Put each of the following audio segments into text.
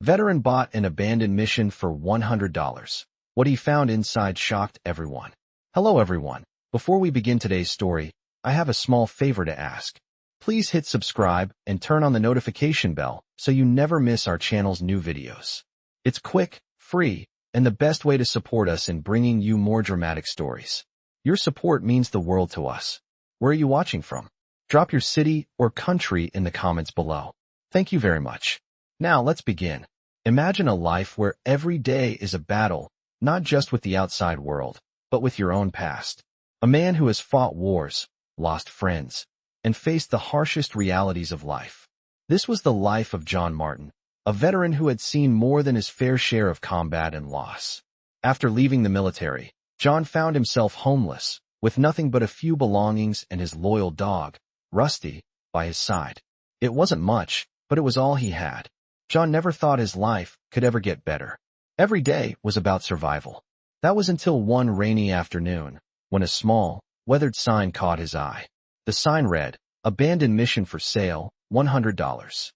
Veteran bought an abandoned mission for $100. What he found inside shocked everyone. Hello everyone. Before we begin today's story, I have a small favor to ask. Please hit subscribe and turn on the notification bell so you never miss our channel's new videos. It's quick, free, and the best way to support us in bringing you more dramatic stories. Your support means the world to us. Where are you watching from? Drop your city or country in the comments below. Thank you very much. Now let's begin. Imagine a life where every day is a battle, not just with the outside world, but with your own past. A man who has fought wars, lost friends, and faced the harshest realities of life. This was the life of John Martin, a veteran who had seen more than his fair share of combat and loss. After leaving the military, John found himself homeless, with nothing but a few belongings and his loyal dog, Rusty, by his side. It wasn't much, but it was all he had. John never thought his life could ever get better. Every day was about survival. That was until one rainy afternoon, when a small, weathered sign caught his eye. The sign read, "Abandoned mission for sale, $100.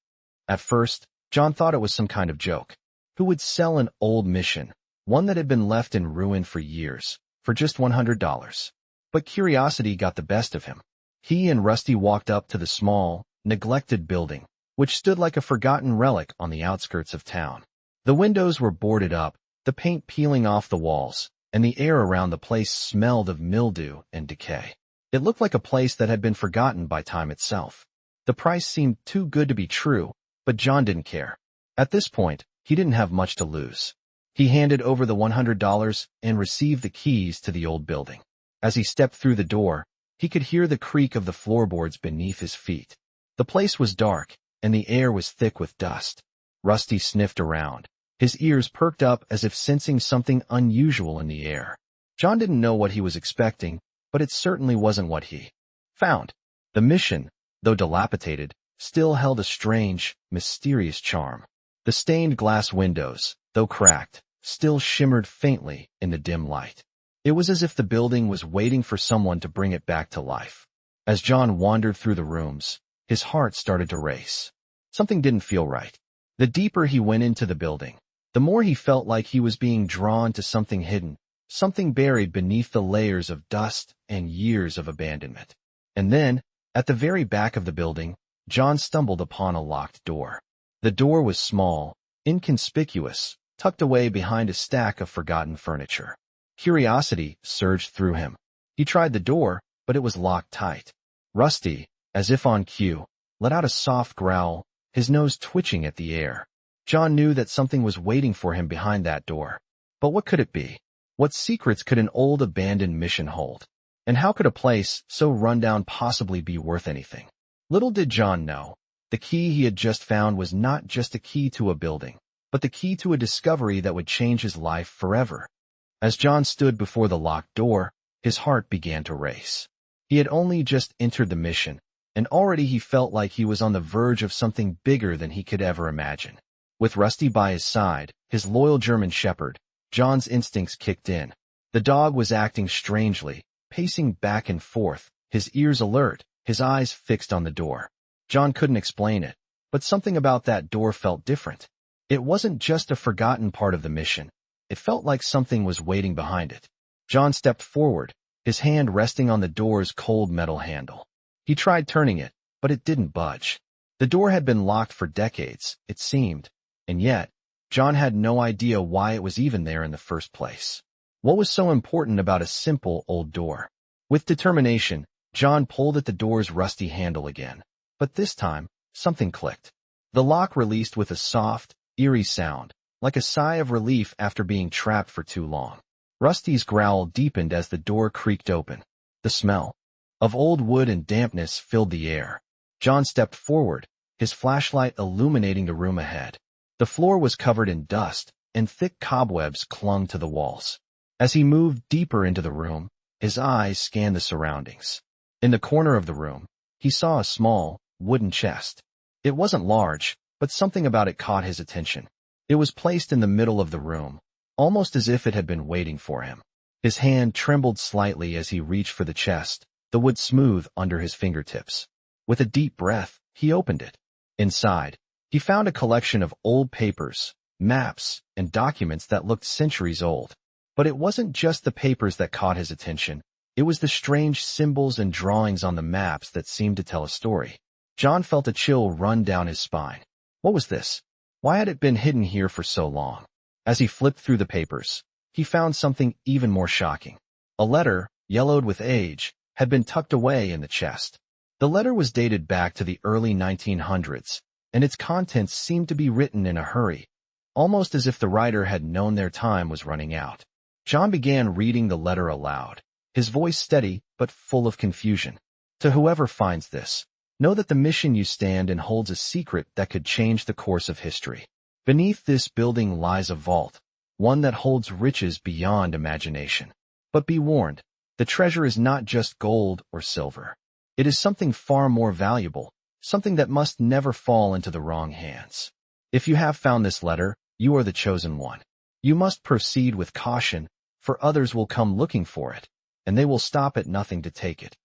At first, John thought it was some kind of joke. Who would sell an old mission, one that had been left in ruin for years, for just $100? But curiosity got the best of him. He and Rusty walked up to the small, neglected building, which stood like a forgotten relic on the outskirts of town. The windows were boarded up, the paint peeling off the walls, and the air around the place smelled of mildew and decay. It looked like a place that had been forgotten by time itself. The price seemed too good to be true, but John didn't care. At this point, he didn't have much to lose. He handed over the $100 and received the keys to the old building. As he stepped through the door, he could hear the creak of the floorboards beneath his feet. The place was dark, and the air was thick with dust. Rusty sniffed around, his ears perked up as if sensing something unusual in the air. John didn't know what he was expecting, but it certainly wasn't what he found. The mission, though dilapidated, still held a strange, mysterious charm. The stained glass windows, though cracked, still shimmered faintly in the dim light. It was as if the building was waiting for someone to bring it back to life. As John wandered through the rooms, his heart started to race. Something didn't feel right. The deeper he went into the building, the more he felt like he was being drawn to something hidden, something buried beneath the layers of dust and years of abandonment. And then, at the very back of the building, John stumbled upon a locked door. The door was small, inconspicuous, tucked away behind a stack of forgotten furniture. Curiosity surged through him. He tried the door, but it was locked tight. Rusty, as if on cue, let out a soft growl, his nose twitching at the air. John knew that something was waiting for him behind that door. But what could it be? What secrets could an old abandoned mission hold? And how could a place so run down possibly be worth anything? Little did John know, the key he had just found was not just a key to a building, but the key to a discovery that would change his life forever. As John stood before the locked door, his heart began to race. He had only just entered the mission, and already he felt like he was on the verge of something bigger than he could ever imagine. With Rusty by his side, his loyal German shepherd, John's instincts kicked in. The dog was acting strangely, pacing back and forth, his ears alert, his eyes fixed on the door. John couldn't explain it, but something about that door felt different. It wasn't just a forgotten part of the mission. It felt like something was waiting behind it. John stepped forward, his hand resting on the door's cold metal handle. He tried turning it, but it didn't budge. The door had been locked for decades, it seemed, and yet, John had no idea why it was even there in the first place. What was so important about a simple old door? With determination, John pulled at the door's rusty handle again. But this time, something clicked. The lock released with a soft, eerie sound, like a sigh of relief after being trapped for too long. Rusty's growl deepened as the door creaked open. The smell of old wood and dampness filled the air. John stepped forward, his flashlight illuminating the room ahead. The floor was covered in dust, and thick cobwebs clung to the walls. As he moved deeper into the room, his eyes scanned the surroundings. In the corner of the room, he saw a small, wooden chest. It wasn't large, but something about it caught his attention. It was placed in the middle of the room, almost as if it had been waiting for him. His hand trembled slightly as he reached for the chest, the wood smooth under his fingertips. With a deep breath, he opened it. Inside, He found a collection of old papers, maps, and documents that looked centuries old. But it wasn't just the papers that caught his attention. It was the strange symbols and drawings on the maps that seemed to tell a story. John felt a chill run down his spine. What was this? Why had it been hidden here for so long? As he flipped through the papers, he found something even more shocking. A letter, yellowed with age, had been tucked away in the chest. The letter was dated back to the early 1900s, and its contents seemed to be written in a hurry, almost as if the writer had known their time was running out. John began reading the letter aloud, his voice steady but full of confusion. To whoever finds this, know that the mission you stand in holds a secret that could change the course of history. Beneath this building lies a vault, one that holds riches beyond imagination. But be warned, the treasure is not just gold or silver. It is something far more valuable, something that must never fall into the wrong hands. If you have found this letter, you are the chosen one. You must proceed with caution, for others will come looking for it, and they will stop at nothing to take it.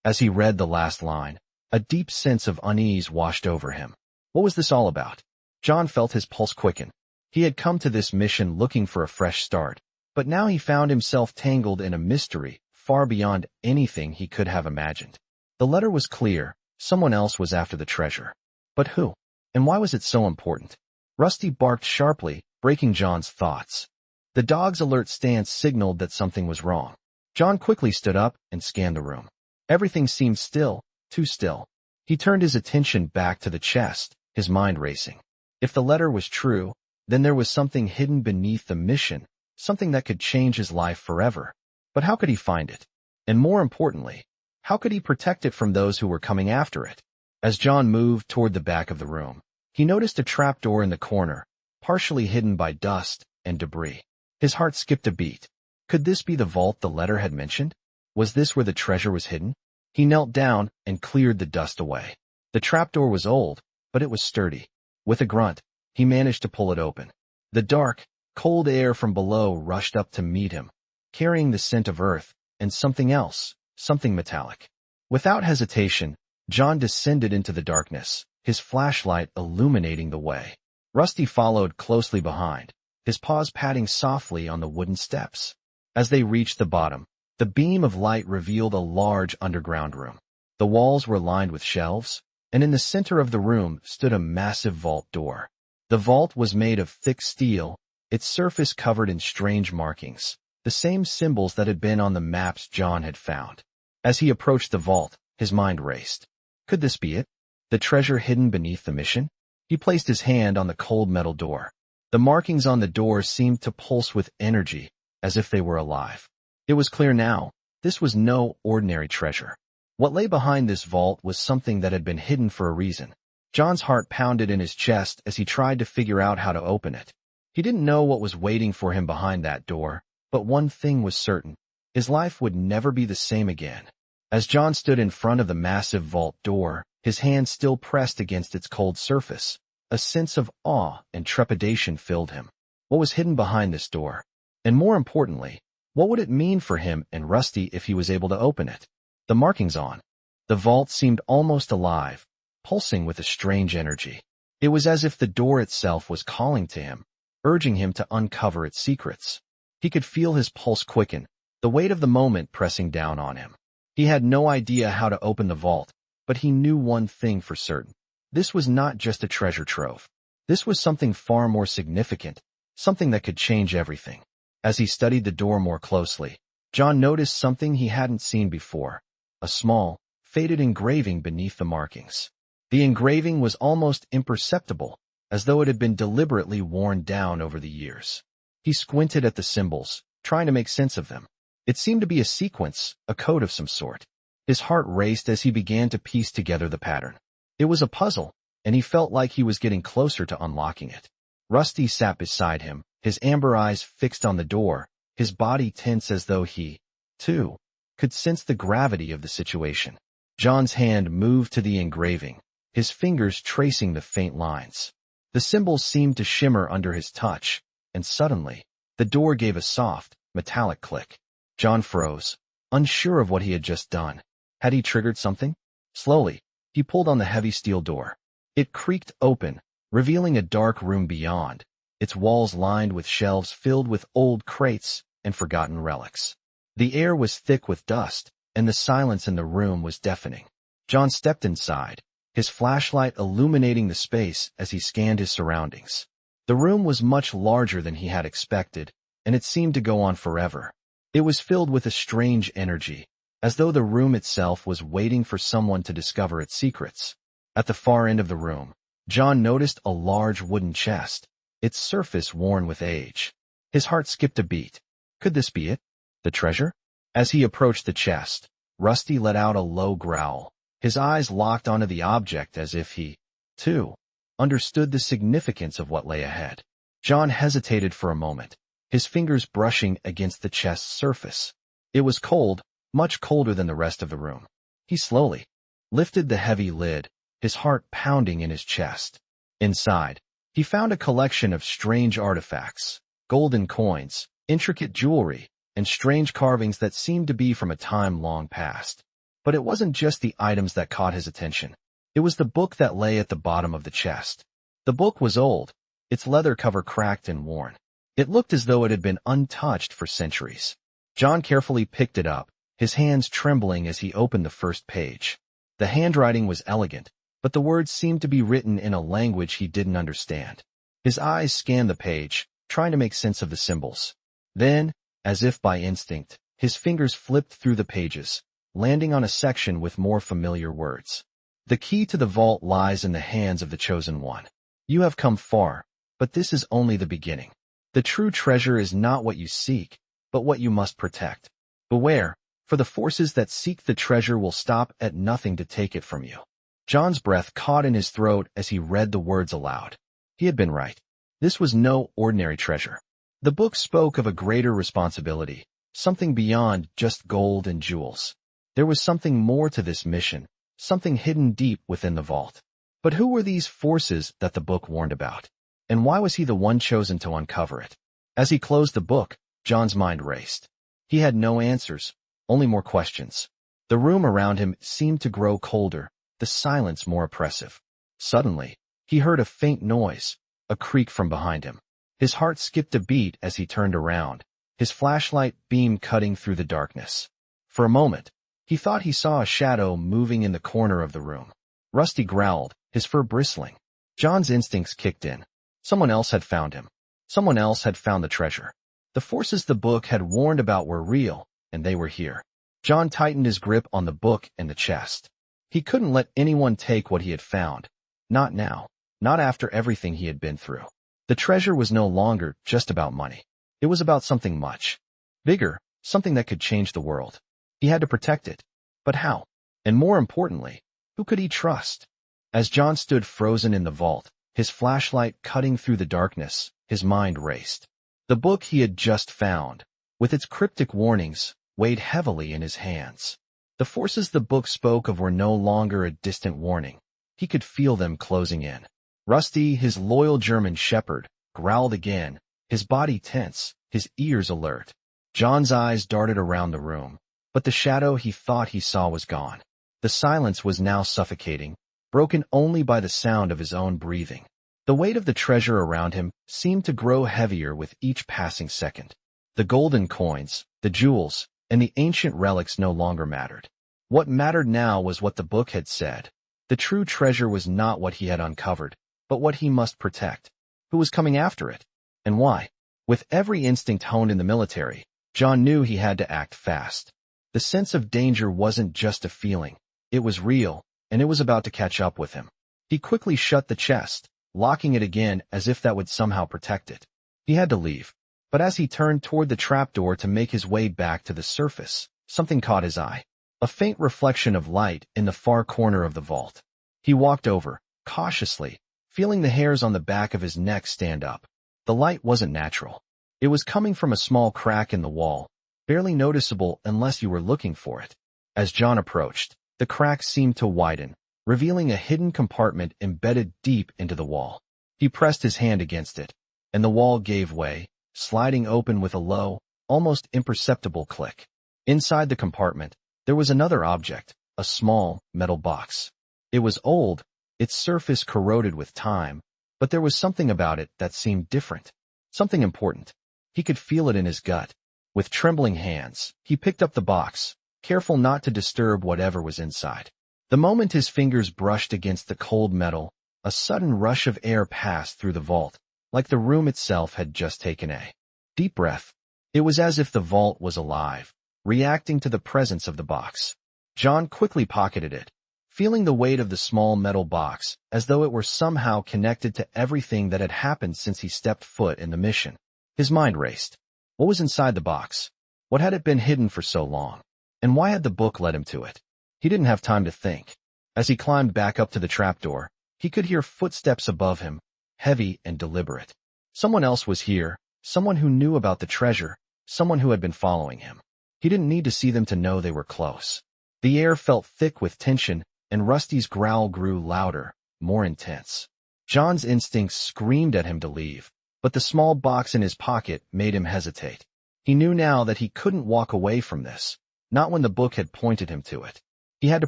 As he read the last line, a deep sense of unease washed over him. What was this all about? John felt his pulse quicken. He had come to this mission looking for a fresh start, but now he found himself tangled in a mystery far beyond anything he could have imagined. The letter was clear. Someone else was after the treasure. But who? And why was it so important? Rusty barked sharply, breaking John's thoughts. The dog's alert stance signaled that something was wrong. John quickly stood up and scanned the room. Everything seemed still, too still. He turned his attention back to the chest, his mind racing. If the letter was true, then there was something hidden beneath the mission, something that could change his life forever. But how could he find it? And more importantly, how could he protect it from those who were coming after it? As John moved toward the back of the room, he noticed a trapdoor in the corner, partially hidden by dust and debris. His heart skipped a beat. Could this be the vault the letter had mentioned? Was this where the treasure was hidden? He knelt down and cleared the dust away. The trapdoor was old, but it was sturdy. With a grunt, he managed to pull it open. The dark, cold air from below rushed up to meet him, carrying the scent of earth and something else. Something metallic. Without hesitation, John descended into the darkness, his flashlight illuminating the way. Rusty followed closely behind, his paws patting softly on the wooden steps. As they reached the bottom, the beam of light revealed a large underground room. The walls were lined with shelves, and in the center of the room stood a massive vault door. The vault was made of thick steel, its surface covered in strange markings, the same symbols that had been on the maps John had found. As he approached the vault, his mind raced. Could this be it? The treasure hidden beneath the mission? He placed his hand on the cold metal door. The markings on the door seemed to pulse with energy, as if they were alive. It was clear now, this was no ordinary treasure. What lay behind this vault was something that had been hidden for a reason. John's heart pounded in his chest as he tried to figure out how to open it. He didn't know what was waiting for him behind that door, but one thing was certain. His life would never be the same again. As John stood in front of the massive vault door, his hand still pressed against its cold surface, a sense of awe and trepidation filled him. What was hidden behind this door? And more importantly, what would it mean for him and Rusty if he was able to open it? The markings on the vault seemed almost alive, pulsing with a strange energy. It was as if the door itself was calling to him, urging him to uncover its secrets. He could feel his pulse quicken, the weight of the moment pressing down on him. He had no idea how to open the vault, but he knew one thing for certain. This was not just a treasure trove. This was something far more significant, something that could change everything. As he studied the door more closely, John noticed something he hadn't seen before, a small, faded engraving beneath the markings. The engraving was almost imperceptible, as though it had been deliberately worn down over the years. He squinted at the symbols, trying to make sense of them. It seemed to be a sequence, a code of some sort. His heart raced as he began to piece together the pattern. It was a puzzle, and he felt like he was getting closer to unlocking it. Rusty sat beside him, his amber eyes fixed on the door, his body tense as though he, too, could sense the gravity of the situation. John's hand moved to the engraving, his fingers tracing the faint lines. The symbols seemed to shimmer under his touch, and suddenly, the door gave a soft, metallic click. John froze, unsure of what he had just done. Had he triggered something? Slowly, he pulled on the heavy steel door. It creaked open, revealing a dark room beyond, its walls lined with shelves filled with old crates and forgotten relics. The air was thick with dust, and the silence in the room was deafening. John stepped inside, his flashlight illuminating the space as he scanned his surroundings. The room was much larger than he had expected, and it seemed to go on forever. It was filled with a strange energy, as though the room itself was waiting for someone to discover its secrets. At the far end of the room, John noticed a large wooden chest, its surface worn with age. His heart skipped a beat. Could this be it? The treasure? As he approached the chest, Rusty let out a low growl. His eyes locked onto the object as if he, too, understood the significance of what lay ahead. John hesitated for a moment, his fingers brushing against the chest's surface. It was cold, much colder than the rest of the room. He slowly lifted the heavy lid, his heart pounding in his chest. Inside, he found a collection of strange artifacts, golden coins, intricate jewelry, and strange carvings that seemed to be from a time long past. But it wasn't just the items that caught his attention. It was the book that lay at the bottom of the chest. The book was old, its leather cover cracked and worn. It looked as though it had been untouched for centuries. John carefully picked it up, his hands trembling as he opened the first page. The handwriting was elegant, but the words seemed to be written in a language he didn't understand. His eyes scanned the page, trying to make sense of the symbols. Then, as if by instinct, his fingers flipped through the pages, landing on a section with more familiar words. The key to the vault lies in the hands of the chosen one. You have come far, but this is only the beginning. The true treasure is not what you seek, but what you must protect. Beware, for the forces that seek the treasure will stop at nothing to take it from you. John's breath caught in his throat as he read the words aloud. He had been right. This was no ordinary treasure. The book spoke of a greater responsibility, something beyond just gold and jewels. There was something more to this mission, something hidden deep within the vault. But who were these forces that the book warned about? And why was he the one chosen to uncover it? As he closed the book, John's mind raced. He had no answers, only more questions. The room around him seemed to grow colder, the silence more oppressive. Suddenly, he heard a faint noise, a creak from behind him. His heart skipped a beat as he turned around, his flashlight beam cutting through the darkness. For a moment, he thought he saw a shadow moving in the corner of the room. Rusty growled, his fur bristling. John's instincts kicked in. Someone else had found him. Someone else had found the treasure. The forces the book had warned about were real, and they were here. John tightened his grip on the book and the chest. He couldn't let anyone take what he had found. Not now. Not after everything he had been through. The treasure was no longer just about money. It was about something much bigger, something that could change the world. He had to protect it. But how? And more importantly, who could he trust? As John stood frozen in the vault, his flashlight cutting through the darkness, his mind raced. The book he had just found, with its cryptic warnings, weighed heavily in his hands. The forces the book spoke of were no longer a distant warning. He could feel them closing in. Rusty, his loyal German shepherd, growled again, his body tense, his ears alert. John's eyes darted around the room, but the shadow he thought he saw was gone. The silence was now suffocating, broken only by the sound of his own breathing. The weight of the treasure around him seemed to grow heavier with each passing second. The golden coins, the jewels, and the ancient relics no longer mattered. What mattered now was what the book had said. The true treasure was not what he had uncovered, but what he must protect. Who was coming after it? And why? With every instinct honed in the military, John knew he had to act fast. The sense of danger wasn't just a feeling. It was real, and it was about to catch up with him. He quickly shut the chest, locking it again as if that would somehow protect it. He had to leave. But as he turned toward the trapdoor to make his way back to the surface, something caught his eye. A faint reflection of light in the far corner of the vault. He walked over, cautiously, feeling the hairs on the back of his neck stand up. The light wasn't natural. It was coming from a small crack in the wall, barely noticeable unless you were looking for it. As John approached, the crack seemed to widen, revealing a hidden compartment embedded deep into the wall. He pressed his hand against it, and the wall gave way, sliding open with a low, almost imperceptible click. Inside the compartment, there was another object, a small, metal box. It was old, its surface corroded with time, But there was something about it that seemed different. Something important. He could feel it in his gut. With trembling hands, he picked up the box, careful not to disturb whatever was inside. The moment his fingers brushed against the cold metal, a sudden rush of air passed through the vault, like the room itself had just taken a deep breath. It was as if the vault was alive, reacting to the presence of the box. John quickly pocketed it, feeling the weight of the small metal box as though it were somehow connected to everything that had happened since he stepped foot in the mission. His mind raced. What was inside the box? What had it been hidden for so long? And why had the book led him to it? He didn't have time to think. As he climbed back up to the trapdoor, he could hear footsteps above him, heavy and deliberate. Someone else was here, someone who knew about the treasure, someone who had been following him. He didn't need to see them to know they were close. The air felt thick with tension, and Rusty's growl grew louder, more intense. John's instincts screamed at him to leave, but the small box in his pocket made him hesitate. He knew now that he couldn't walk away from this, not when the book had pointed him to it. He had to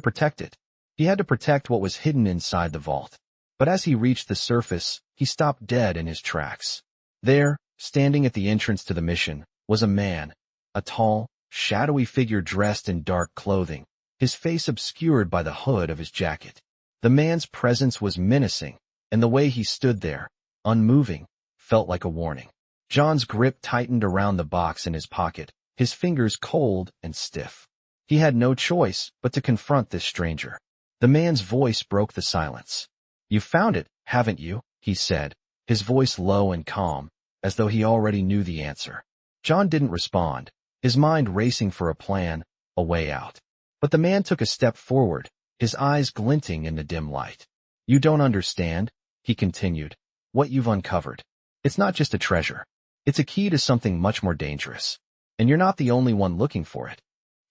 protect it. He had to protect what was hidden inside the vault. But as he reached the surface, he stopped dead in his tracks. There, standing at the entrance to the mission, was a man, a tall, shadowy figure dressed in dark clothing, his face obscured by the hood of his jacket. The man's presence was menacing, and the way he stood there, unmoving, felt like a warning. John's grip tightened around the box in his pocket, his fingers cold and stiff. He had no choice but to confront this stranger. The man's voice broke the silence. "You found it, haven't you?" he said, his voice low and calm, as though he already knew the answer. John didn't respond, his mind racing for a plan, a way out. But the man took a step forward, his eyes glinting in the dim light. "You don't understand," he continued, "what you've uncovered. It's not just a treasure. It's a key to something much more dangerous. And you're not the only one looking for it."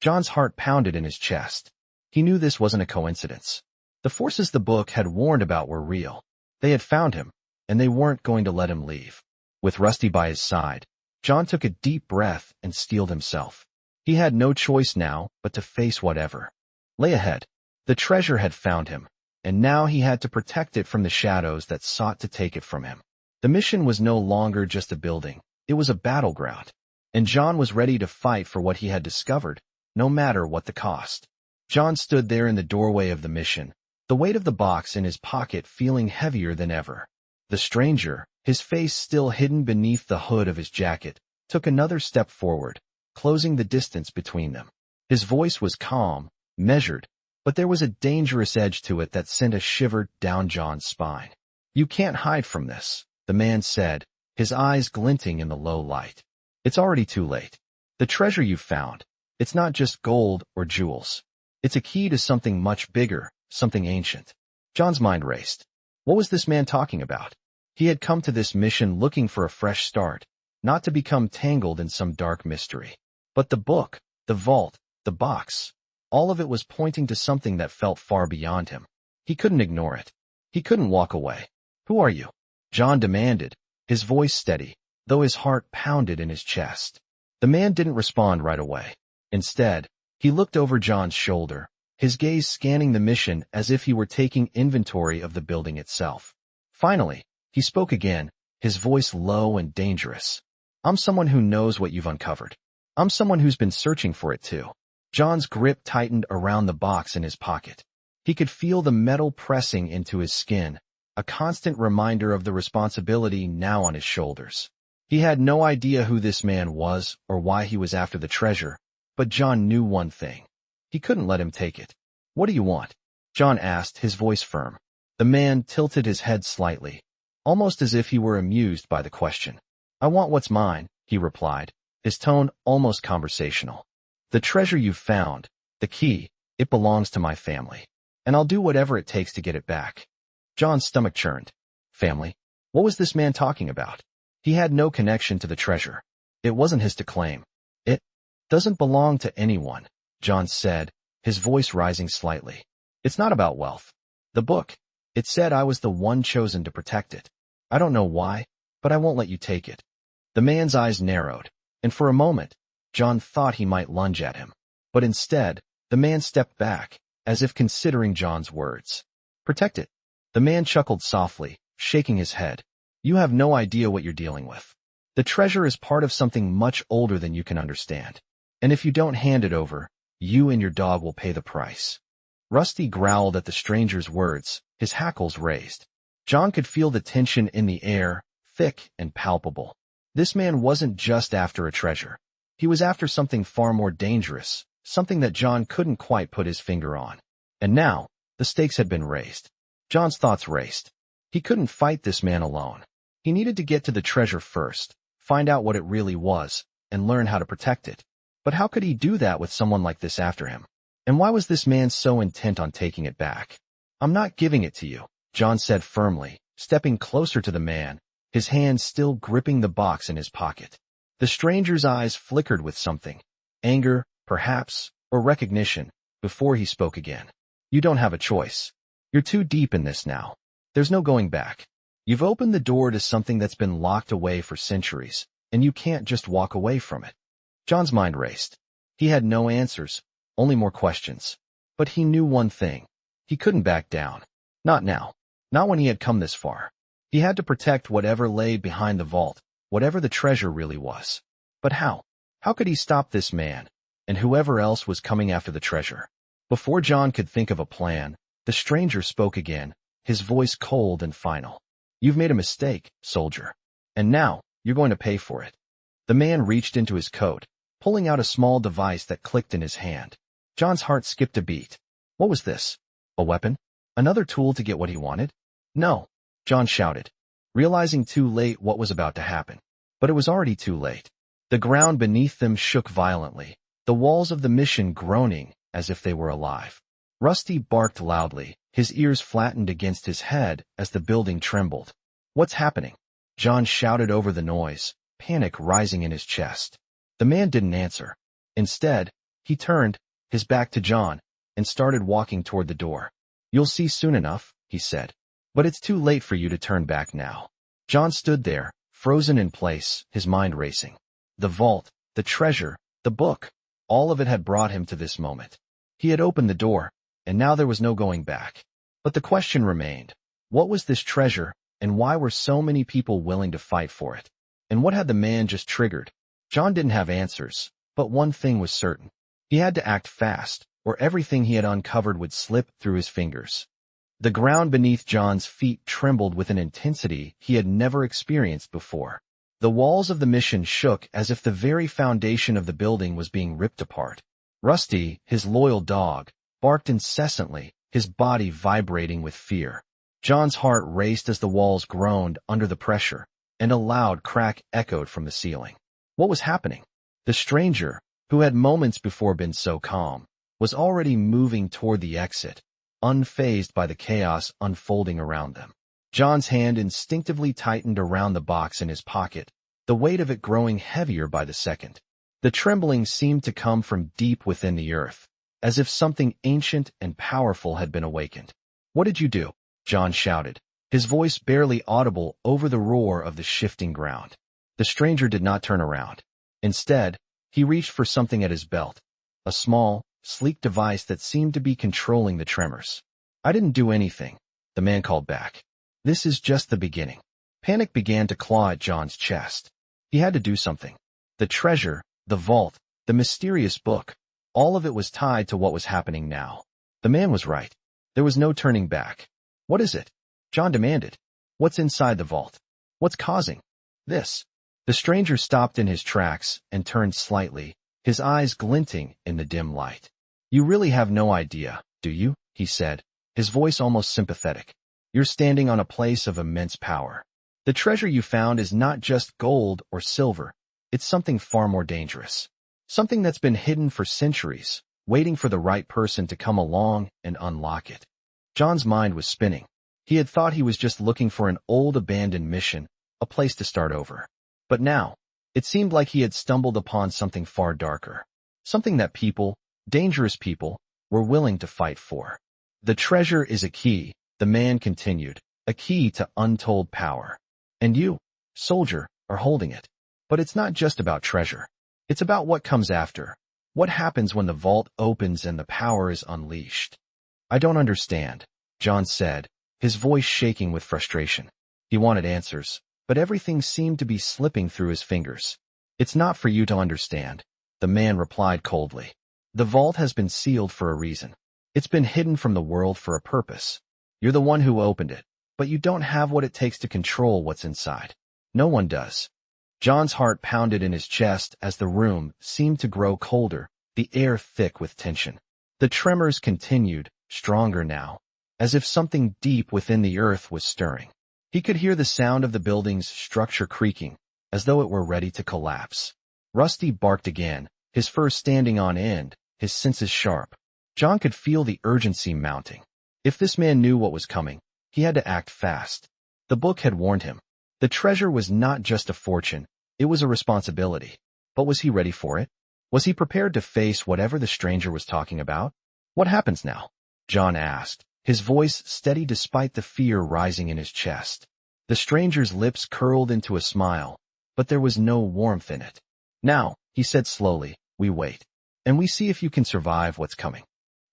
John's heart pounded in his chest. He knew this wasn't a coincidence. The forces the book had warned about were real. They had found him, and they weren't going to let him leave. With Rusty by his side, John took a deep breath and steeled himself. He had no choice now but to face whatever lay ahead. The treasure had found him, and now he had to protect it from the shadows that sought to take it from him. The mission was no longer just a building, it was a battleground, and John was ready to fight for what he had discovered, no matter what the cost. John stood there in the doorway of the mission, the weight of the box in his pocket feeling heavier than ever. The stranger, his face still hidden beneath the hood of his jacket, took another step forward, closing the distance between them. His voice was calm, measured, but there was a dangerous edge to it that sent a shiver down John's spine. "You can't hide from this," the man said, his eyes glinting in the low light. "It's already too late. The treasure you found, it's not just gold or jewels. It's a key to something much bigger, something ancient." John's mind raced. What was this man talking about? He had come to this mission looking for a fresh start, not to become tangled in some dark mystery. But the book, the vault, the box, all of it was pointing to something that felt far beyond him. He couldn't ignore it. He couldn't walk away. "Who are you?" John demanded, his voice steady, though his heart pounded in his chest. The man didn't respond right away. Instead, he looked over John's shoulder, his gaze scanning the mission as if he were taking inventory of the building itself. Finally, he spoke again, his voice low and dangerous. "I'm someone who knows what you've uncovered. I'm someone who's been searching for it too." John's grip tightened around the box in his pocket. He could feel the metal pressing into his skin, a constant reminder of the responsibility now on his shoulders. He had no idea who this man was or why he was after the treasure, but John knew one thing. He couldn't let him take it. "What do you want?" John asked, his voice firm. The man tilted his head slightly, almost as if he were amused by the question. "I want what's mine," he replied, his tone almost conversational. "The treasure you've found, the key, it belongs to my family, and I'll do whatever it takes to get it back." John's stomach churned. Family? What was this man talking about? He had no connection to the treasure. It wasn't his to claim. "It doesn't belong to anyone," John said, his voice rising slightly. "It's not about wealth. The book, it said I was the one chosen to protect it. I don't know why, but I won't let you take it." The man's eyes narrowed, and for a moment, John thought he might lunge at him. But instead, the man stepped back, as if considering John's words. "Protect it." The man chuckled softly, shaking his head. You have no idea what you're dealing with. The treasure is part of something much older than you can understand. And if you don't hand it over, you and your dog will pay the price. Rusty growled at the stranger's words, his hackles raised. John could feel the tension in the air, thick and palpable. This man wasn't just after a treasure. He was after something far more dangerous, something that John couldn't quite put his finger on. And now, the stakes had been raised. John's thoughts raced. He couldn't fight this man alone. He needed to get to the treasure first, find out what it really was, and learn how to protect it. But how could he do that with someone like this after him? And why was this man so intent on taking it back? I'm not giving it to you, John said firmly, stepping closer to the man, his hand still gripping the box in his pocket. The stranger's eyes flickered with something, anger, perhaps, or recognition, before he spoke again. You don't have a choice. You're too deep in this now. There's no going back. You've opened the door to something that's been locked away for centuries, and you can't just walk away from it. John's mind raced. He had no answers, only more questions. But he knew one thing. He couldn't back down. Not now. Not when he had come this far. He had to protect whatever lay behind the vault, whatever the treasure really was. But how? How could he stop this man, and whoever else was coming after the treasure? Before John could think of a plan, the stranger spoke again, his voice cold and final. You've made a mistake, soldier. And now, you're going to pay for it. The man reached into his coat, pulling out a small device that clicked in his hand. John's heart skipped a beat. What was this? A weapon? Another tool to get what he wanted? No, John shouted, realizing too late what was about to happen. But it was already too late. The ground beneath them shook violently, the walls of the mission groaning as if they were alive. Rusty barked loudly, his ears flattened against his head as the building trembled. What's happening? John shouted over the noise, panic rising in his chest. The man didn't answer. Instead, he turned, his back to John, and started walking toward the door. You'll see soon enough, he said. But it's too late for you to turn back now. John stood there, frozen in place, his mind racing. The vault, the treasure, the book, all of it had brought him to this moment. He had opened the door, and now there was no going back. But the question remained. What was this treasure, and why were so many people willing to fight for it? And what had the man just triggered? John didn't have answers, but one thing was certain. He had to act fast, or everything he had uncovered would slip through his fingers. The ground beneath John's feet trembled with an intensity he had never experienced before. The walls of the mission shook as if the very foundation of the building was being ripped apart. Rusty, his loyal dog, barked incessantly, his body vibrating with fear. John's heart raced as the walls groaned under the pressure, and a loud crack echoed from the ceiling. What was happening? The stranger, who had moments before been so calm, was already moving toward the exit, unfazed by the chaos unfolding around them. John's hand instinctively tightened around the box in his pocket, the weight of it growing heavier by the second. The trembling seemed to come from deep within the earth, as if something ancient and powerful had been awakened. What did you do? John shouted, his voice barely audible over the roar of the shifting ground. The stranger did not turn around. Instead, he reached for something at his belt, a small, sleek device that seemed to be controlling the tremors. I didn't do anything, the man called back. This is just the beginning. Panic began to claw at John's chest. He had to do something. The treasure, the vault, the mysterious book, all of it was tied to what was happening now. The man was right. There was no turning back. What is it? John demanded. What's inside the vault? What's causing this? The stranger stopped in his tracks and turned slightly, his eyes glinting in the dim light. You really have no idea, do you? He said, his voice almost sympathetic. You're standing on a place of immense power. The treasure you found is not just gold or silver. It's something far more dangerous. Something that's been hidden for centuries, waiting for the right person to come along and unlock it. John's mind was spinning. He had thought he was just looking for an old abandoned mission, a place to start over. But now, it seemed like he had stumbled upon something far darker. Something that people, dangerous people, were willing to fight for. The treasure is a key, the man continued, a key to untold power. And you, soldier, are holding it. But it's not just about treasure. It's about what comes after. What happens when the vault opens and the power is unleashed? I don't understand, John said, his voice shaking with frustration. He wanted answers, but everything seemed to be slipping through his fingers. "It's not for you to understand," the man replied coldly. "The vault has been sealed for a reason. It's been hidden from the world for a purpose. You're the one who opened it, but you don't have what it takes to control what's inside. No one does." John's heart pounded in his chest as the room seemed to grow colder, the air thick with tension. The tremors continued, stronger now, as if something deep within the earth was stirring. He could hear the sound of the building's structure creaking, as though it were ready to collapse. Rusty barked again, his fur standing on end, his senses sharp. John could feel the urgency mounting. If this man knew what was coming, he had to act fast. The book had warned him. The treasure was not just a fortune, it was a responsibility. But was he ready for it? Was he prepared to face whatever the stranger was talking about? "What happens now?" John asked, his voice steady despite the fear rising in his chest. The stranger's lips curled into a smile, but there was no warmth in it. "Now," he said slowly, "we wait. And we see if you can survive what's coming."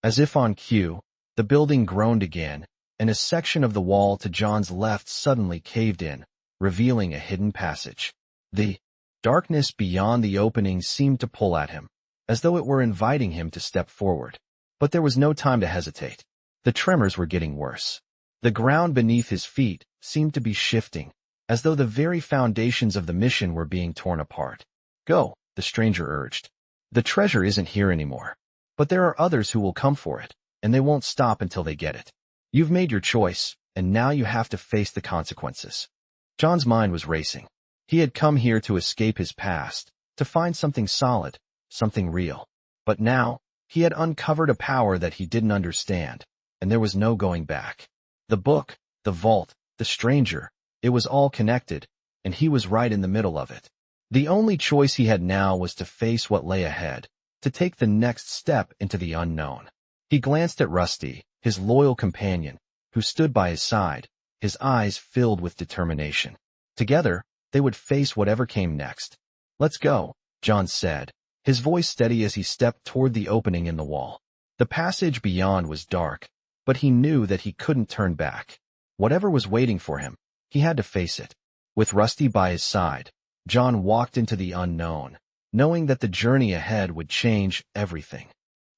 As if on cue, the building groaned again, and a section of the wall to John's left suddenly caved in, revealing a hidden passage. The darkness beyond the opening seemed to pull at him, as though it were inviting him to step forward. But there was no time to hesitate. The tremors were getting worse. The ground beneath his feet seemed to be shifting, as though the very foundations of the mission were being torn apart. "Go," the stranger urged. "The treasure isn't here anymore. But there are others who will come for it, and they won't stop until they get it. You've made your choice, and now you have to face the consequences." John's mind was racing. He had come here to escape his past, to find something solid, something real. But now, he had uncovered a power that he didn't understand, and there was no going back. The book, the vault, the stranger, it was all connected, and he was right in the middle of it. The only choice he had now was to face what lay ahead, to take the next step into the unknown. He glanced at Rusty, his loyal companion, who stood by his side, his eyes filled with determination. Together, they would face whatever came next. "Let's go," John said, his voice steady as he stepped toward the opening in the wall. The passage beyond was dark, but he knew that he couldn't turn back. Whatever was waiting for him, he had to face it. With Rusty by his side, John walked into the unknown, knowing that the journey ahead would change everything.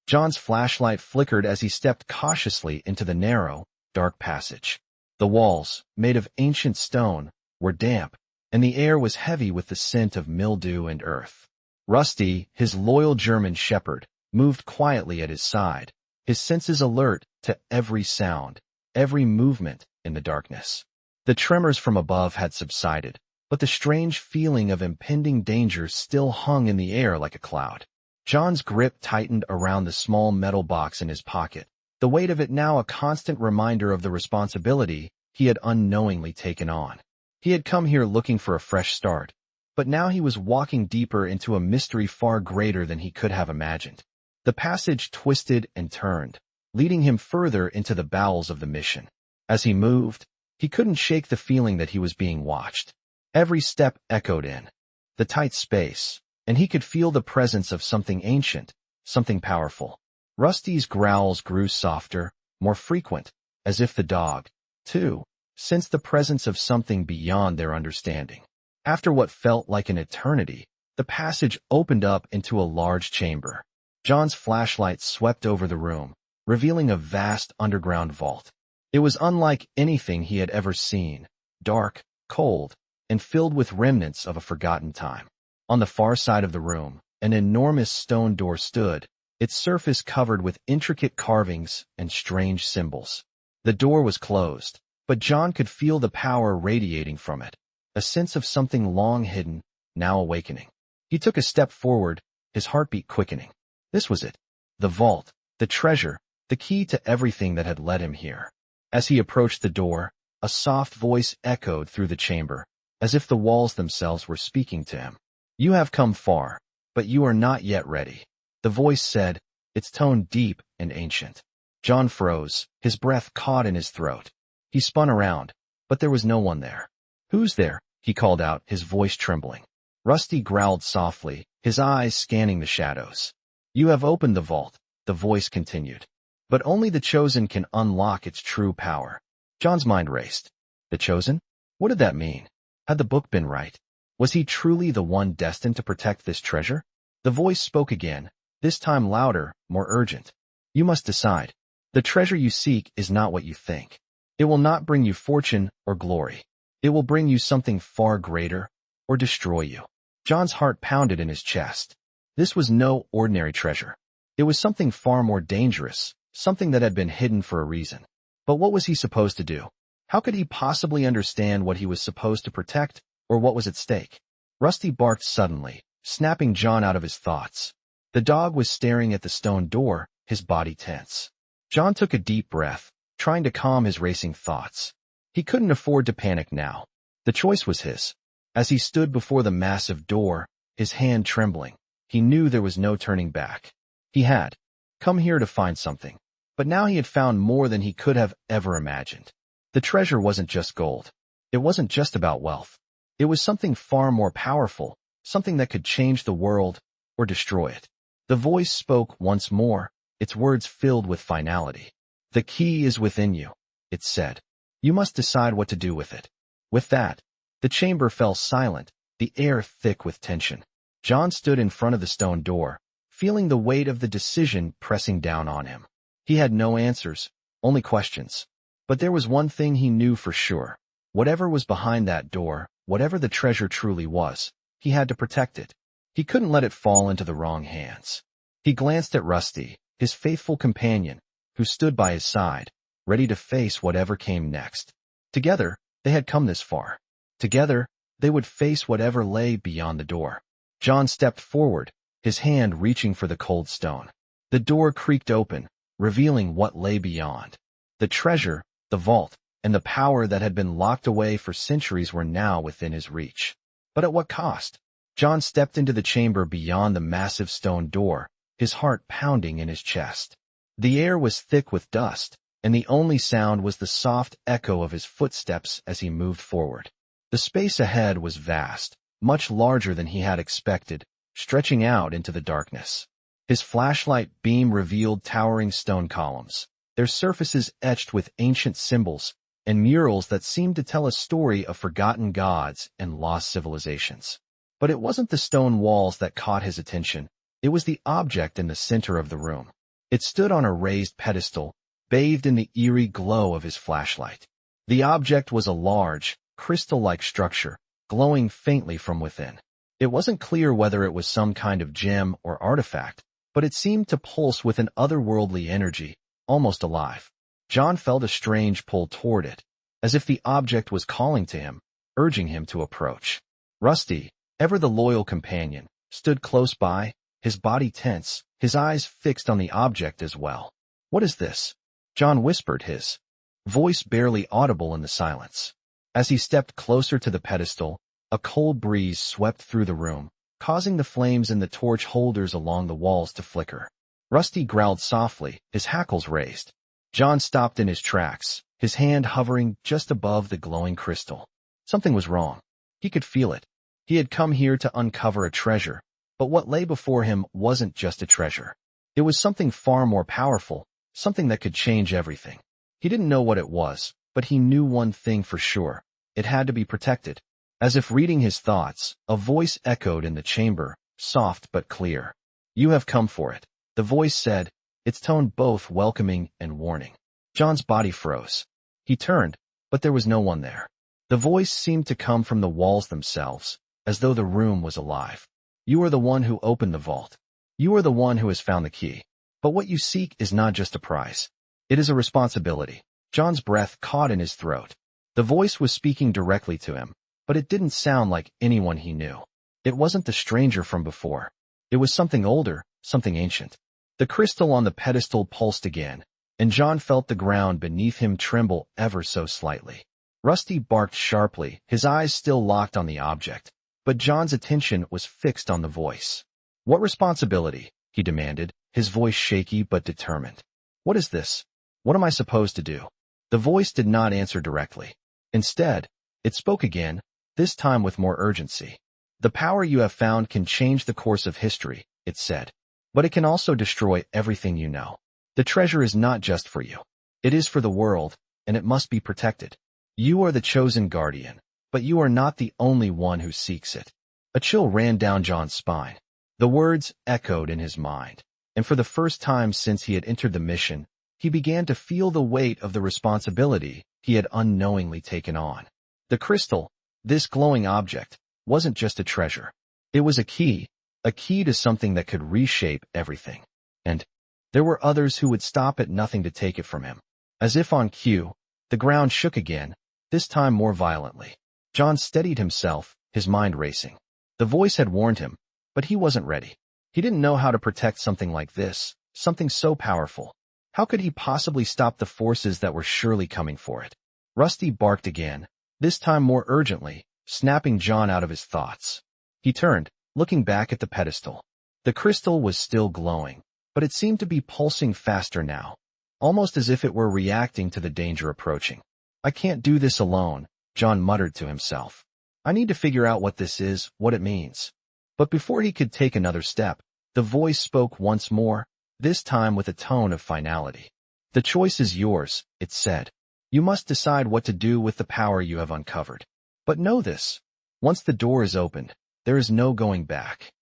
John's flashlight flickered as he stepped cautiously into the narrow, dark passage. The walls, made of ancient stone, were damp, and the air was heavy with the scent of mildew and earth. Rusty, his loyal German shepherd, moved quietly at his side, his senses alert to every sound, every movement in the darkness. The tremors from above had subsided, but the strange feeling of impending danger still hung in the air like a cloud. John's grip tightened around the small metal box in his pocket, the weight of it now a constant reminder of the responsibility he had unknowingly taken on. He had come here looking for a fresh start, but now he was walking deeper into a mystery far greater than he could have imagined. The passage twisted and turned, leading him further into the bowels of the mission. As he moved, he couldn't shake the feeling that he was being watched. Every step echoed in the tight space, and he could feel the presence of something ancient, something powerful. Rusty's growls grew softer, more frequent, as if the dog, too, sensed the presence of something beyond their understanding. After what felt like an eternity, the passage opened up into a large chamber. John's flashlight swept over the room, revealing a vast underground vault. It was unlike anything he had ever seen, dark, cold, and filled with remnants of a forgotten time. On the far side of the room, an enormous stone door stood, its surface covered with intricate carvings and strange symbols. The door was closed, but John could feel the power radiating from it, a sense of something long hidden, now awakening. He took a step forward, his heartbeat quickening. This was it. The vault, the treasure, the key to everything that had led him here. As he approached the door, a soft voice echoed through the chamber, as if the walls themselves were speaking to him. "You have come far, but you are not yet ready," the voice said, its tone deep and ancient. John froze, his breath caught in his throat. He spun around, but there was no one there. "Who's there?" he called out, his voice trembling. Rusty growled softly, his eyes scanning the shadows. "You have opened the vault," the voice continued. "But only the chosen can unlock its true power." John's mind raced. The chosen? What did that mean? Had the book been right? Was he truly the one destined to protect this treasure? The voice spoke again, this time louder, more urgent. You must decide. The treasure you seek is not what you think. It will not bring you fortune or glory. It will bring you something far greater, or destroy you. John's heart pounded in his chest. This was no ordinary treasure. It was something far more dangerous, something that had been hidden for a reason. But what was he supposed to do? How could he possibly understand what he was supposed to protect, or what was at stake? Rusty barked suddenly, snapping John out of his thoughts. The dog was staring at the stone door, his body tense. John took a deep breath, trying to calm his racing thoughts. He couldn't afford to panic now. The choice was his. As he stood before the massive door, his hand trembling, he knew there was no turning back. He had come here to find something, but now he had found more than he could have ever imagined. The treasure wasn't just gold. It wasn't just about wealth. It was something far more powerful, something that could change the world or destroy it. The voice spoke once more, its words filled with finality. The key is within you, it said. You must decide what to do with it. With that, the chamber fell silent, the air thick with tension. John stood in front of the stone door, feeling the weight of the decision pressing down on him. He had no answers, only questions. But there was one thing he knew for sure. Whatever was behind that door, whatever the treasure truly was, he had to protect it. He couldn't let it fall into the wrong hands. He glanced at Rusty, his faithful companion, who stood by his side, ready to face whatever came next. Together, they had come this far. Together, they would face whatever lay beyond the door. John stepped forward, his hand reaching for the cold stone. The door creaked open, revealing what lay beyond. The treasure, the vault, and the power that had been locked away for centuries were now within his reach. But at what cost? John stepped into the chamber beyond the massive stone door, his heart pounding in his chest. The air was thick with dust, and the only sound was the soft echo of his footsteps as he moved forward. The space ahead was vast, much larger than he had expected, stretching out into the darkness. His flashlight beam revealed towering stone columns, their surfaces etched with ancient symbols and murals that seemed to tell a story of forgotten gods and lost civilizations. But it wasn't the stone walls that caught his attention. It was the object in the center of the room. It stood on a raised pedestal, bathed in the eerie glow of his flashlight. The object was a large, crystal-like structure, glowing faintly from within. It wasn't clear whether it was some kind of gem or artifact, but it seemed to pulse with an otherworldly energy, almost alive. John felt a strange pull toward it, as if the object was calling to him, urging him to approach. Rusty, ever the loyal companion, stood close by, his body tense, his eyes fixed on the object as well. "What is this?" John whispered, his voice barely audible in the silence. As he stepped closer to the pedestal, a cold breeze swept through the room, causing the flames in the torch holders along the walls to flicker. Rusty growled softly, his hackles raised. John stopped in his tracks, his hand hovering just above the glowing crystal. Something was wrong. He could feel it. He had come here to uncover a treasure, but what lay before him wasn't just a treasure. It was something far more powerful, something that could change everything. He didn't know what it was, but he knew one thing for sure. It had to be protected. As if reading his thoughts, a voice echoed in the chamber, soft but clear. "You have come for it," the voice said, its tone both welcoming and warning. John's body froze. He turned, but there was no one there. The voice seemed to come from the walls themselves, as though the room was alive. "You are the one who opened the vault. You are the one who has found the key. But what you seek is not just a prize. It is a responsibility." John's breath caught in his throat. The voice was speaking directly to him, but it didn't sound like anyone he knew. It wasn't the stranger from before. It was something older, something ancient. The crystal on the pedestal pulsed again, and John felt the ground beneath him tremble ever so slightly. Rusty barked sharply, his eyes still locked on the object, but John's attention was fixed on the voice. "What responsibility?" he demanded, his voice shaky but determined. "What is this? What am I supposed to do?" The voice did not answer directly. Instead, it spoke again, this time with more urgency. "The power you have found can change the course of history," it said. "But it can also destroy everything you know. The treasure is not just for you. It is for the world, and it must be protected. You are the chosen guardian, but you are not the only one who seeks it. A chill ran down John's spine. The words echoed in his mind, and for the first time since he had entered the mission, he began to feel the weight of the responsibility he had unknowingly taken on. The crystal, this glowing object, wasn't just a treasure. It was a key to something that could reshape everything. And there were others who would stop at nothing to take it from him. As if on cue, the ground shook again, this time more violently. John steadied himself, his mind racing. The voice had warned him, but he wasn't ready. He didn't know how to protect something like this, something so powerful. How could he possibly stop the forces that were surely coming for it? Rusty barked again, this time more urgently, snapping John out of his thoughts. He turned, looking back at the pedestal. The crystal was still glowing, but it seemed to be pulsing faster now, almost as if it were reacting to the danger approaching. I can't do this alone, John muttered to himself. I need to figure out what this is, what it means. But before he could take another step, the voice spoke once more, this time with a tone of finality. The choice is yours, it said. You must decide what to do with the power you have uncovered. But know this. Once the door is opened, there is no going back.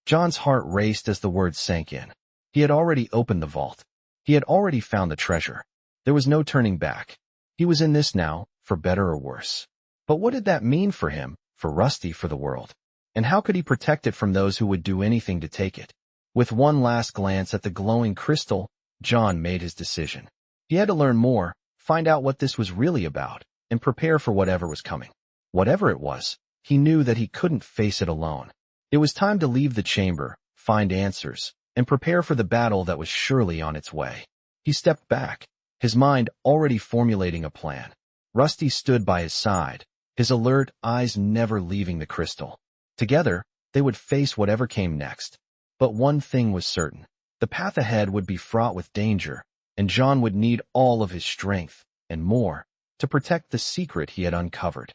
John's heart raced as the words sank in. He had already opened the vault. He had already found the treasure. There was no turning back. He was in this now, for better or worse. But what did that mean for him, for Rusty, for the world? And how could he protect it from those who would do anything to take it? With one last glance at the glowing crystal, John made his decision. He had to learn more, find out what this was really about, and prepare for whatever was coming. Whatever it was, he knew that he couldn't face it alone. It was time to leave the chamber, find answers, and prepare for the battle that was surely on its way. He stepped back, his mind already formulating a plan. Rusty stood by his side, his alert eyes never leaving the crystal. Together, they would face whatever came next. But one thing was certain. The path ahead would be fraught with danger, and John would need all of his strength, and more, to protect the secret he had uncovered.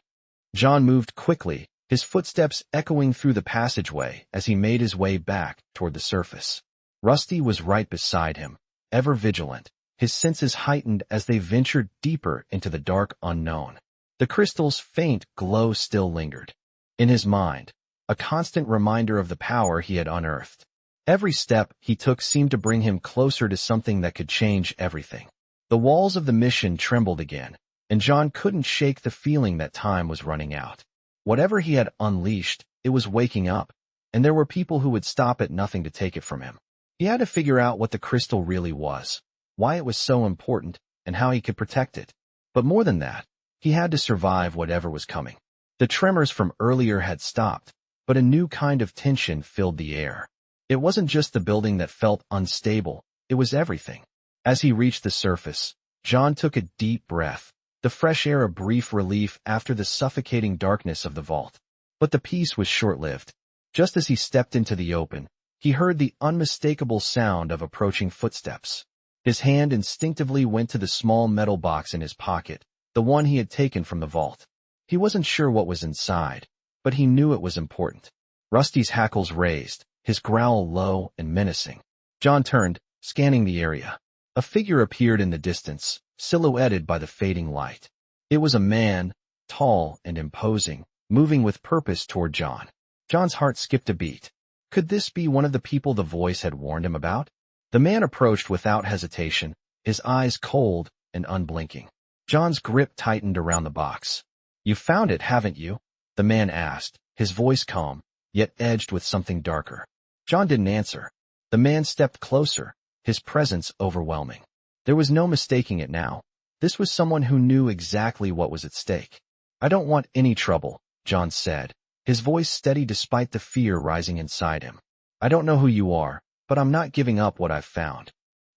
John moved quickly, his footsteps echoing through the passageway as he made his way back toward the surface. Rusty was right beside him, ever vigilant, his senses heightened as they ventured deeper into the dark unknown. The crystal's faint glow still lingered. In his mind, a constant reminder of the power he had unearthed. Every step he took seemed to bring him closer to something that could change everything. The walls of the mission trembled again, and John couldn't shake the feeling that time was running out. Whatever he had unleashed, it was waking up, and there were people who would stop at nothing to take it from him. He had to figure out what the crystal really was, why it was so important, and how he could protect it. But more than that, he had to survive whatever was coming. The tremors from earlier had stopped, but a new kind of tension filled the air. It wasn't just the building that felt unstable, it was everything. As he reached the surface, John took a deep breath, the fresh air a brief relief after the suffocating darkness of the vault. But the peace was short-lived. Just as he stepped into the open, he heard the unmistakable sound of approaching footsteps. His hand instinctively went to the small metal box in his pocket, the one he had taken from the vault. He wasn't sure what was inside, but he knew it was important. Rusty's hackles raised, his growl low and menacing. John turned, scanning the area. A figure appeared in the distance, silhouetted by the fading light. It was a man, tall and imposing, moving with purpose toward John. John's heart skipped a beat. Could this be one of the people the voice had warned him about? The man approached without hesitation, his eyes cold and unblinking. John's grip tightened around the box. You found it, haven't you? The man asked, his voice calm, yet edged with something darker. John didn't answer. The man stepped closer, his presence overwhelming. There was no mistaking it now. This was someone who knew exactly what was at stake. I don't want any trouble, John said, his voice steady despite the fear rising inside him. I don't know who you are, but I'm not giving up what I've found.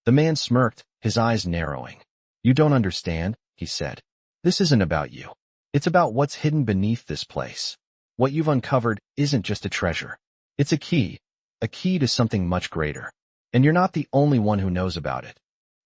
The man smirked, his eyes narrowing. You don't understand, he said. This isn't about you. It's about what's hidden beneath this place. What you've uncovered isn't just a treasure. It's a key to something much greater. And you're not the only one who knows about it.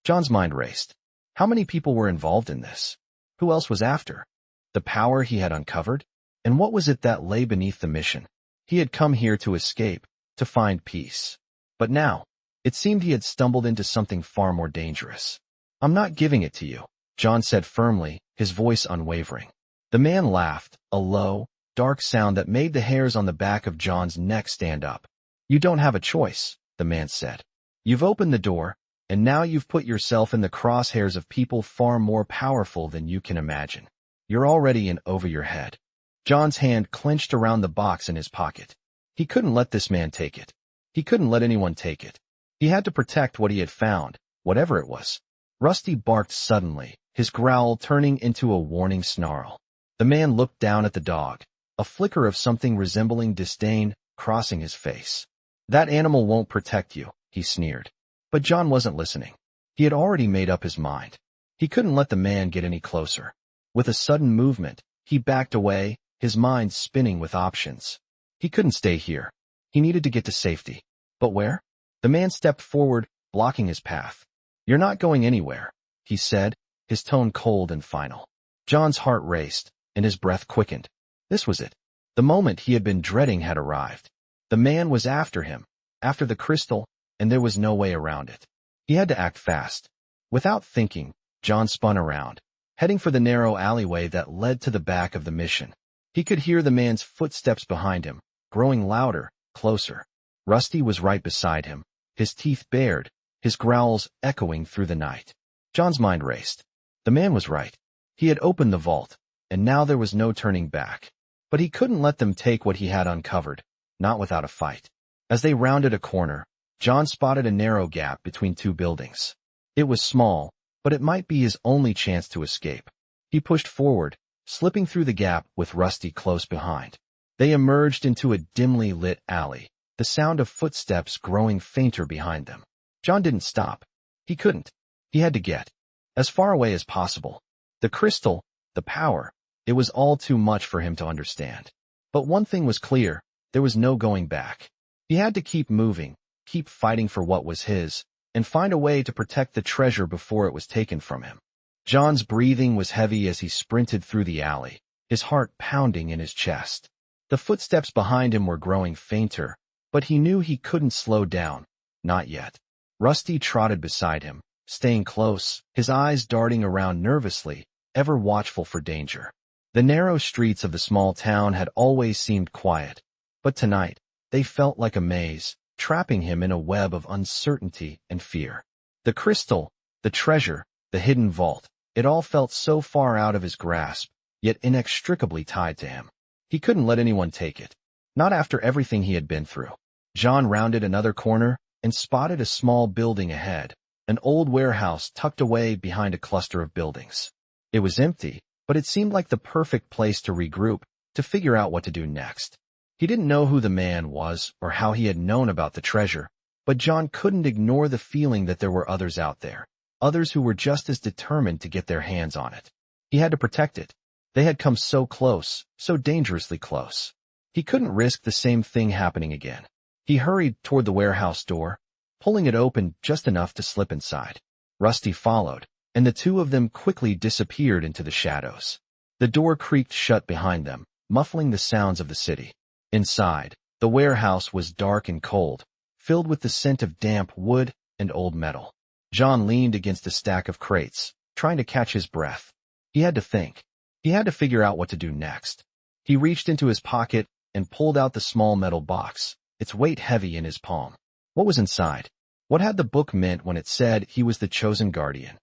John's mind raced. How many people were involved in this? Who else was after the power he had uncovered? And what was it that lay beneath the mission? He had come here to escape, to find peace. But now, it seemed he had stumbled into something far more dangerous. I'm not giving it to you, John said firmly, his voice unwavering. The man laughed, a low, dark sound that made the hairs on the back of John's neck stand up. "You don't have a choice," the man said. "You've opened the door, and now you've put yourself in the crosshairs of people far more powerful than you can imagine. You're already in over your head." John's hand clenched around the box in his pocket. He couldn't let this man take it. He couldn't let anyone take it. He had to protect what he had found, whatever it was. Rusty barked suddenly, his growl turning into a warning snarl. The man looked down at the dog, a flicker of something resembling disdain crossing his face. "That animal won't protect you," he sneered. But John wasn't listening. He had already made up his mind. He couldn't let the man get any closer. With a sudden movement, he backed away, his mind spinning with options. He couldn't stay here. He needed to get to safety. But where? The man stepped forward, blocking his path. "You're not going anywhere," he said, his tone cold and final. John's heart raced, and his breath quickened. This was it. The moment he had been dreading had arrived. The man was after him, after the crystal, and there was no way around it. He had to act fast. Without thinking, John spun around, heading for the narrow alleyway that led to the back of the mission. He could hear the man's footsteps behind him, growing louder, closer. Rusty was right beside him, his teeth bared, his growls echoing through the night. John's mind raced. The man was right. He had opened the vault, and now there was no turning back. But he couldn't let them take what he had uncovered, not without a fight. As they rounded a corner, John spotted a narrow gap between two buildings. It was small, but it might be his only chance to escape. He pushed forward, slipping through the gap with Rusty close behind. They emerged into a dimly lit alley, the sound of footsteps growing fainter behind them. John didn't stop. He couldn't. He had to get as far away as possible. The crystal, the power, it was all too much for him to understand. But one thing was clear, there was no going back. He had to keep moving, keep fighting for what was his, and find a way to protect the treasure before it was taken from him. John's breathing was heavy as he sprinted through the alley, his heart pounding in his chest. The footsteps behind him were growing fainter, but he knew he couldn't slow down, not yet. Rusty trotted beside him, staying close, his eyes darting around nervously, ever watchful for danger. The narrow streets of the small town had always seemed quiet, but tonight, they felt like a maze, trapping him in a web of uncertainty and fear. The crystal, the treasure, the hidden vault, it all felt so far out of his grasp, yet inextricably tied to him. He couldn't let anyone take it, not after everything he had been through. John rounded another corner and spotted a small building ahead, an old warehouse tucked away behind a cluster of buildings. It was empty, but it seemed like the perfect place to regroup, to figure out what to do next. He didn't know who the man was or how he had known about the treasure, but John couldn't ignore the feeling that there were others out there, others who were just as determined to get their hands on it. He had to protect it. They had come so close, so dangerously close. He couldn't risk the same thing happening again. He hurried toward the warehouse door, pulling it open just enough to slip inside. Rusty followed, and the two of them quickly disappeared into the shadows. The door creaked shut behind them, muffling the sounds of the city. Inside, the warehouse was dark and cold, filled with the scent of damp wood and old metal. John leaned against a stack of crates, trying to catch his breath. He had to think. He had to figure out what to do next. He reached into his pocket and pulled out the small metal box, its weight heavy in his palm. What was inside? What had the book meant when it said he was the chosen guardian?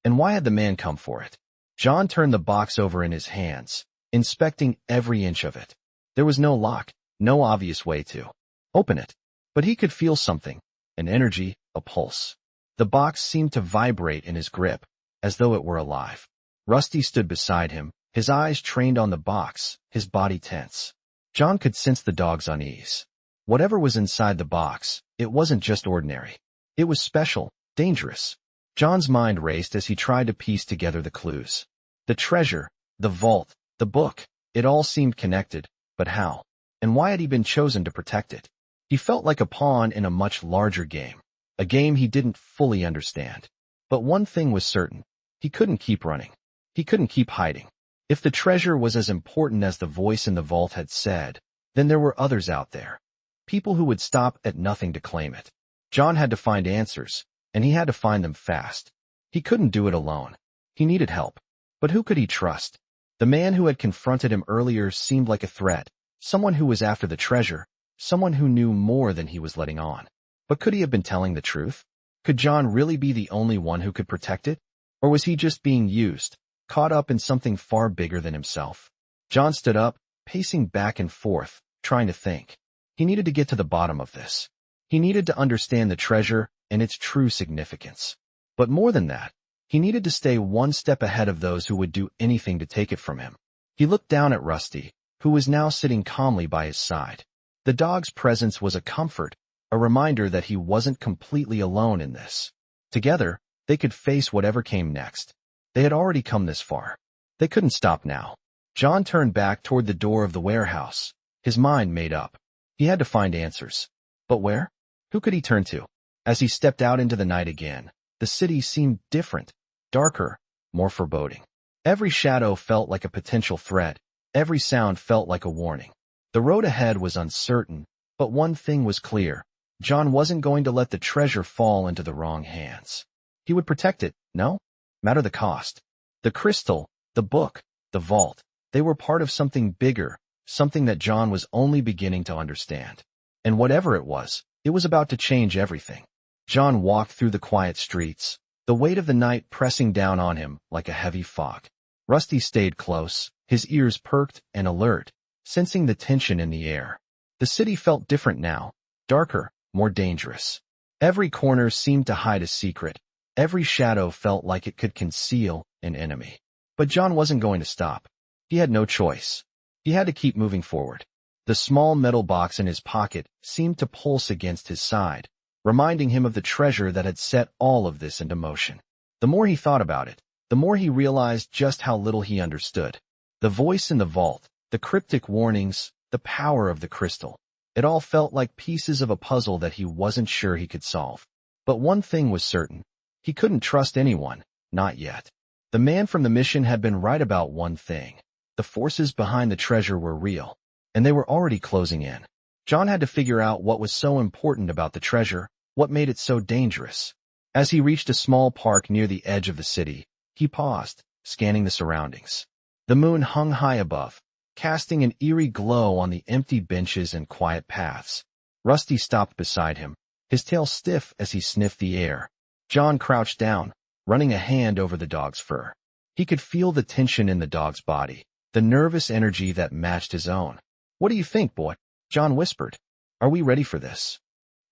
And why had the man come for it? John turned the box over in his hands, inspecting every inch of it. There was no lock, no obvious way to open it. But he could feel something, an energy, a pulse. The box seemed to vibrate in his grip, as though it were alive. Rusty stood beside him, his eyes trained on the box, his body tense. John could sense the dog's unease. Whatever was inside the box, it wasn't just ordinary. It was special, dangerous. John's mind raced as he tried to piece together the clues. The treasure, the vault, the book, it all seemed connected, but how? And why had he been chosen to protect it? He felt like a pawn in a much larger game, a game he didn't fully understand. But one thing was certain, he couldn't keep running. He couldn't keep hiding. If the treasure was as important as the voice in the vault had said, then there were others out there. People who would stop at nothing to claim it. John had to find answers, and he had to find them fast. He couldn't do it alone. He needed help. But who could he trust? The man who had confronted him earlier seemed like a threat, someone who was after the treasure, someone who knew more than he was letting on. But could he have been telling the truth? Could John really be the only one who could protect it? Or was he just being used, caught up in something far bigger than himself? John stood up, pacing back and forth, trying to think. He needed to get to the bottom of this. He needed to understand the treasure and its true significance. But more than that, he needed to stay one step ahead of those who would do anything to take it from him. He looked down at Rusty, who was now sitting calmly by his side. The dog's presence was a comfort, a reminder that he wasn't completely alone in this. Together, they could face whatever came next. They had already come this far. They couldn't stop now. John turned back toward the door of the warehouse, his mind made up. He had to find answers. But where? Who could he turn to? As he stepped out into the night again, the city seemed different, darker, more foreboding. Every shadow felt like a potential threat. Every sound felt like a warning. The road ahead was uncertain, but one thing was clear. John wasn't going to let the treasure fall into the wrong hands. He would protect it, no matter the cost. The crystal, the book, the vault, they were part of something bigger, something that John was only beginning to understand. And whatever it was about to change everything. John walked through the quiet streets, the weight of the night pressing down on him like a heavy fog. Rusty stayed close, his ears perked and alert, sensing the tension in the air. The city felt different now, darker, more dangerous. Every corner seemed to hide a secret. Every shadow felt like it could conceal an enemy. But John wasn't going to stop. He had no choice. He had to keep moving forward. The small metal box in his pocket seemed to pulse against his side, reminding him of the treasure that had set all of this into motion. The more he thought about it, the more he realized just how little he understood. The voice in the vault, the cryptic warnings, the power of the crystal. It all felt like pieces of a puzzle that he wasn't sure he could solve. But one thing was certain. He couldn't trust anyone, not yet. The man from the mission had been right about one thing. The forces behind the treasure were real, and they were already closing in. John had to figure out what was so important about the treasure, what made it so dangerous. As he reached a small park near the edge of the city, he paused, scanning the surroundings. The moon hung high above, casting an eerie glow on the empty benches and quiet paths. Rusty stopped beside him, his tail stiff as he sniffed the air. John crouched down, running a hand over the dog's fur. He could feel the tension in the dog's body, the nervous energy that matched his own. "What do you think, boy?" John whispered. "Are we ready for this?"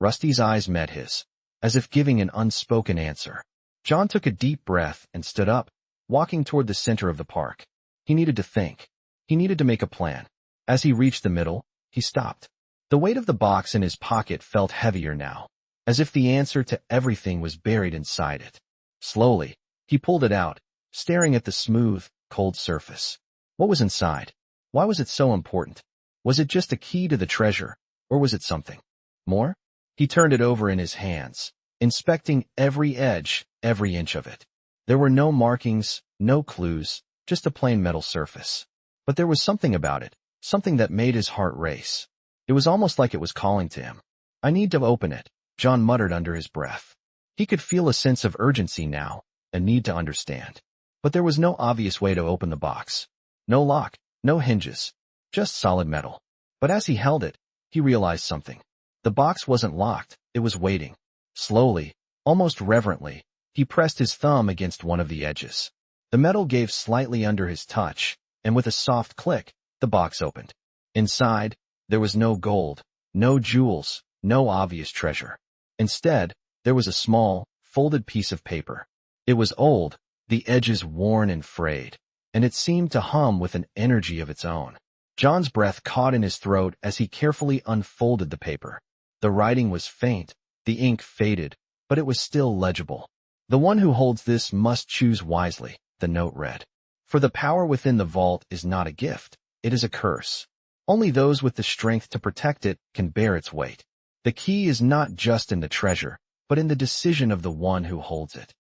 Rusty's eyes met his, as if giving an unspoken answer. John took a deep breath and stood up, walking toward the center of the park. He needed to think. He needed to make a plan. As he reached the middle, he stopped. The weight of the box in his pocket felt heavier now, as if the answer to everything was buried inside it. Slowly, he pulled it out, staring at the smooth, cold surface. What was inside? Why was it so important? Was it just a key to the treasure, or was it something more? He turned it over in his hands, inspecting every edge, every inch of it. There were no markings, no clues, just a plain metal surface. But there was something about it, something that made his heart race. It was almost like it was calling to him. "I need to open it," John muttered under his breath. He could feel a sense of urgency now, a need to understand. But there was no obvious way to open the box. No lock, no hinges, just solid metal. But as he held it, he realized something. The box wasn't locked, it was waiting. Slowly, almost reverently, he pressed his thumb against one of the edges. The metal gave slightly under his touch, and with a soft click, the box opened. Inside, there was no gold, no jewels, no obvious treasure. Instead, there was a small, folded piece of paper. It was old, the edges worn and frayed, and it seemed to hum with an energy of its own. John's breath caught in his throat as he carefully unfolded the paper. The writing was faint, the ink faded, but it was still legible. "The one who holds this must choose wisely," the note read. "For the power within the vault is not a gift, it is a curse. Only those with the strength to protect it can bear its weight. The key is not just in the treasure, but in the decision of the one who holds it."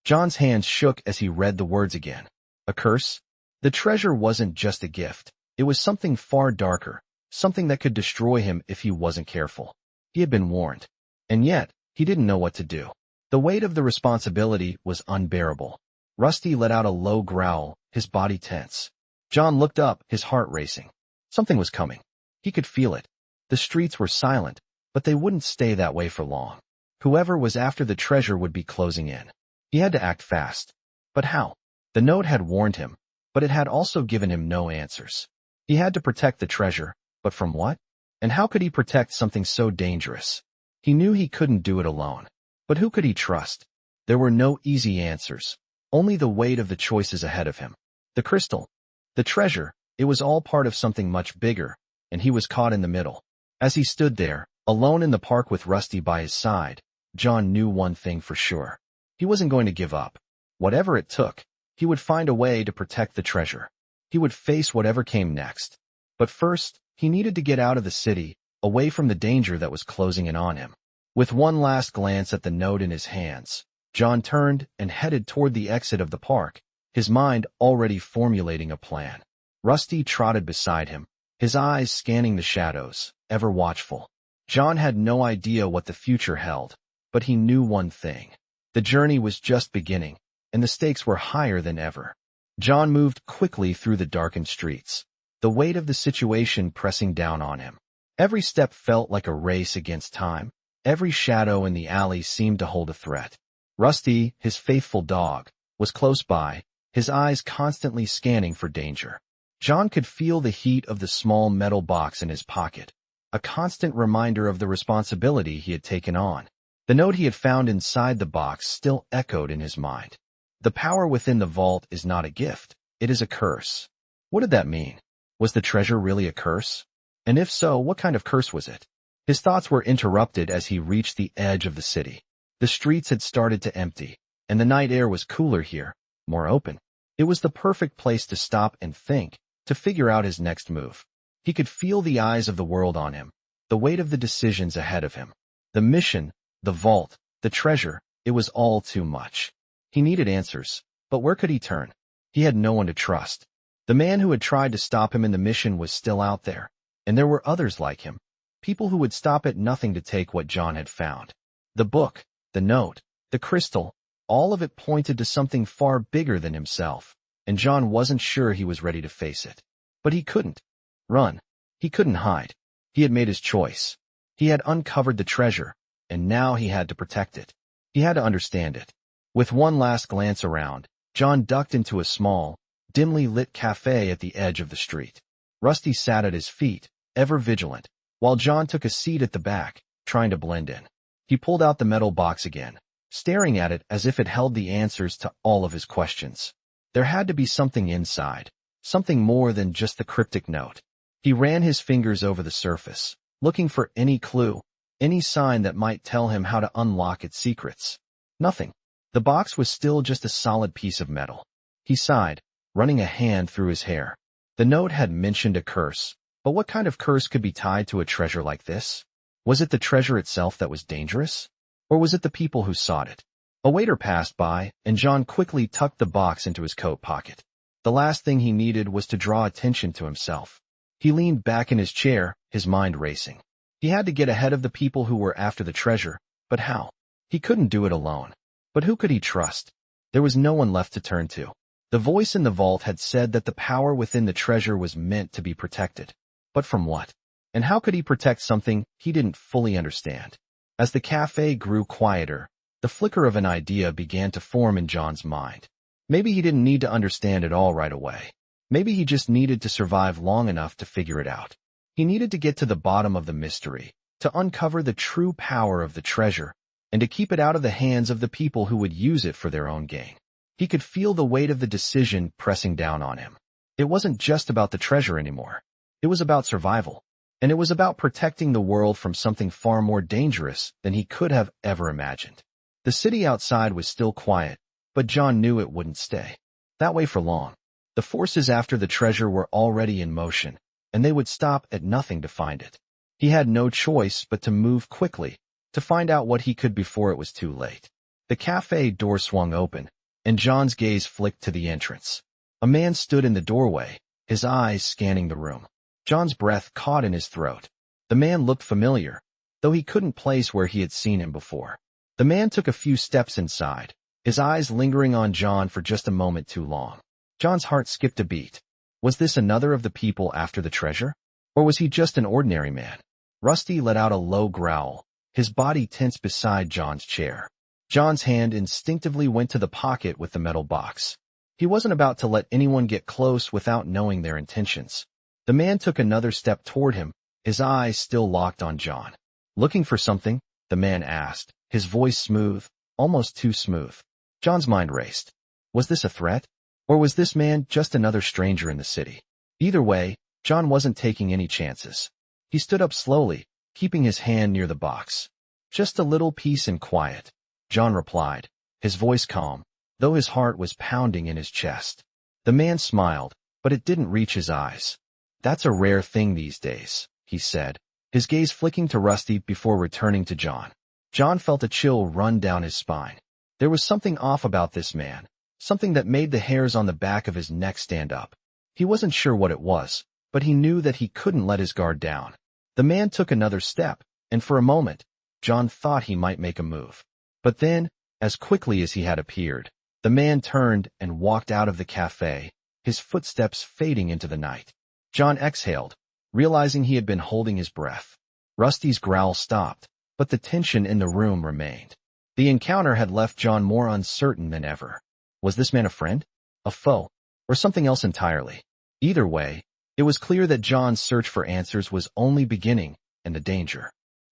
John's hands shook as he read the words again. A curse? The treasure wasn't just a gift. It was something far darker, something that could destroy him if he wasn't careful. He had been warned. And yet, he didn't know what to do. The weight of the responsibility was unbearable. Rusty let out a low growl, his body tense. John looked up, his heart racing. Something was coming. He could feel it. The streets were silent, but they wouldn't stay that way for long. Whoever was after the treasure would be closing in. He had to act fast. But how? The note had warned him, but it had also given him no answers. He had to protect the treasure, but from what? And how could he protect something so dangerous? He knew he couldn't do it alone. But who could he trust? There were no easy answers, only the weight of the choices ahead of him. The crystal, the treasure, it was all part of something much bigger, and he was caught in the middle. As he stood there, alone in the park with Rusty by his side, John knew one thing for sure. He wasn't going to give up. Whatever it took, he would find a way to protect the treasure. He would face whatever came next. But first, he needed to get out of the city, away from the danger that was closing in on him. With one last glance at the note in his hands, John turned and headed toward the exit of the park, his mind already formulating a plan. Rusty trotted beside him, his eyes scanning the shadows, ever watchful. John had no idea what the future held, but he knew one thing. The journey was just beginning, and the stakes were higher than ever. John moved quickly through the darkened streets, the weight of the situation pressing down on him. Every step felt like a race against time. Every shadow in the alley seemed to hold a threat. Rusty, his faithful dog, was close by, his eyes constantly scanning for danger. John could feel the heat of the small metal box in his pocket, a constant reminder of the responsibility he had taken on. The note he had found inside the box still echoed in his mind. The power within the vault is not a gift, it is a curse. What did that mean? Was the treasure really a curse? And if so, what kind of curse was it? His thoughts were interrupted as he reached the edge of the city. The streets had started to empty, and the night air was cooler here, more open. It was the perfect place to stop and think, to figure out his next move. He could feel the eyes of the world on him, the weight of the decisions ahead of him. The mission, the vault, the treasure, it was all too much. He needed answers, but where could he turn? He had no one to trust. The man who had tried to stop him in the mission was still out there, and there were others like him, people who would stop at nothing to take what John had found. The book, the note, the crystal, all of it pointed to something far bigger than himself, and John wasn't sure he was ready to face it. But he couldn't run. He couldn't hide. He had made his choice. He had uncovered the treasure, and now he had to protect it. He had to understand it. With one last glance around, John ducked into a small, dimly lit cafe at the edge of the street. Rusty sat at his feet, ever vigilant, while John took a seat at the back, trying to blend in. He pulled out the metal box again, staring at it as if it held the answers to all of his questions. There had to be something inside, something more than just the cryptic note. He ran his fingers over the surface, looking for any clue, any sign that might tell him how to unlock its secrets. Nothing. The box was still just a solid piece of metal. He sighed, running a hand through his hair. The note had mentioned a curse, but what kind of curse could be tied to a treasure like this? Was it the treasure itself that was dangerous? Or was it the people who sought it? A waiter passed by, and John quickly tucked the box into his coat pocket. The last thing he needed was to draw attention to himself. He leaned back in his chair, his mind racing. He had to get ahead of the people who were after the treasure, but how? He couldn't do it alone. But who could he trust? There was no one left to turn to. The voice in the vault had said that the power within the treasure was meant to be protected. But from what? And how could he protect something he didn't fully understand? As the cafe grew quieter, the flicker of an idea began to form in John's mind. Maybe he didn't need to understand it all right away. Maybe he just needed to survive long enough to figure it out. He needed to get to the bottom of the mystery, to uncover the true power of the treasure, and to keep it out of the hands of the people who would use it for their own gain. He could feel the weight of the decision pressing down on him. It wasn't just about the treasure anymore. It was about survival. And it was about protecting the world from something far more dangerous than he could have ever imagined. The city outside was still quiet, but John knew it wouldn't stay that way for long. The forces after the treasure were already in motion, and they would stop at nothing to find it. He had no choice but to move quickly, to find out what he could before it was too late. The cafe door swung open, and John's gaze flicked to the entrance. A man stood in the doorway, his eyes scanning the room. John's breath caught in his throat. The man looked familiar, though he couldn't place where he had seen him before. The man took a few steps inside, his eyes lingering on John for just a moment too long. John's heart skipped a beat. Was this another of the people after the treasure? Or was he just an ordinary man? Rusty let out a low growl, his body tense beside John's chair. John's hand instinctively went to the pocket with the metal box. He wasn't about to let anyone get close without knowing their intentions. The man took another step toward him, his eyes still locked on John. "Looking for something?" the man asked, his voice smooth, almost too smooth. John's mind raced. Was this a threat? Or was this man just another stranger in the city? Either way, John wasn't taking any chances. He stood up slowly, keeping his hand near the box. "Just a little peace and quiet," John replied, his voice calm, though his heart was pounding in his chest. The man smiled, but it didn't reach his eyes. "That's a rare thing these days," he said, his gaze flicking to Rusty before returning to John. John felt a chill run down his spine. There was something off about this man, something that made the hairs on the back of his neck stand up. He wasn't sure what it was, but he knew that he couldn't let his guard down. The man took another step, and for a moment, John thought he might make a move. But then, as quickly as he had appeared, the man turned and walked out of the cafe, his footsteps fading into the night. John exhaled, realizing he had been holding his breath. Rusty's growl stopped, but the tension in the room remained. The encounter had left John more uncertain than ever. Was this man a friend, a foe, or something else entirely? Either way, it was clear that John's search for answers was only beginning, and the danger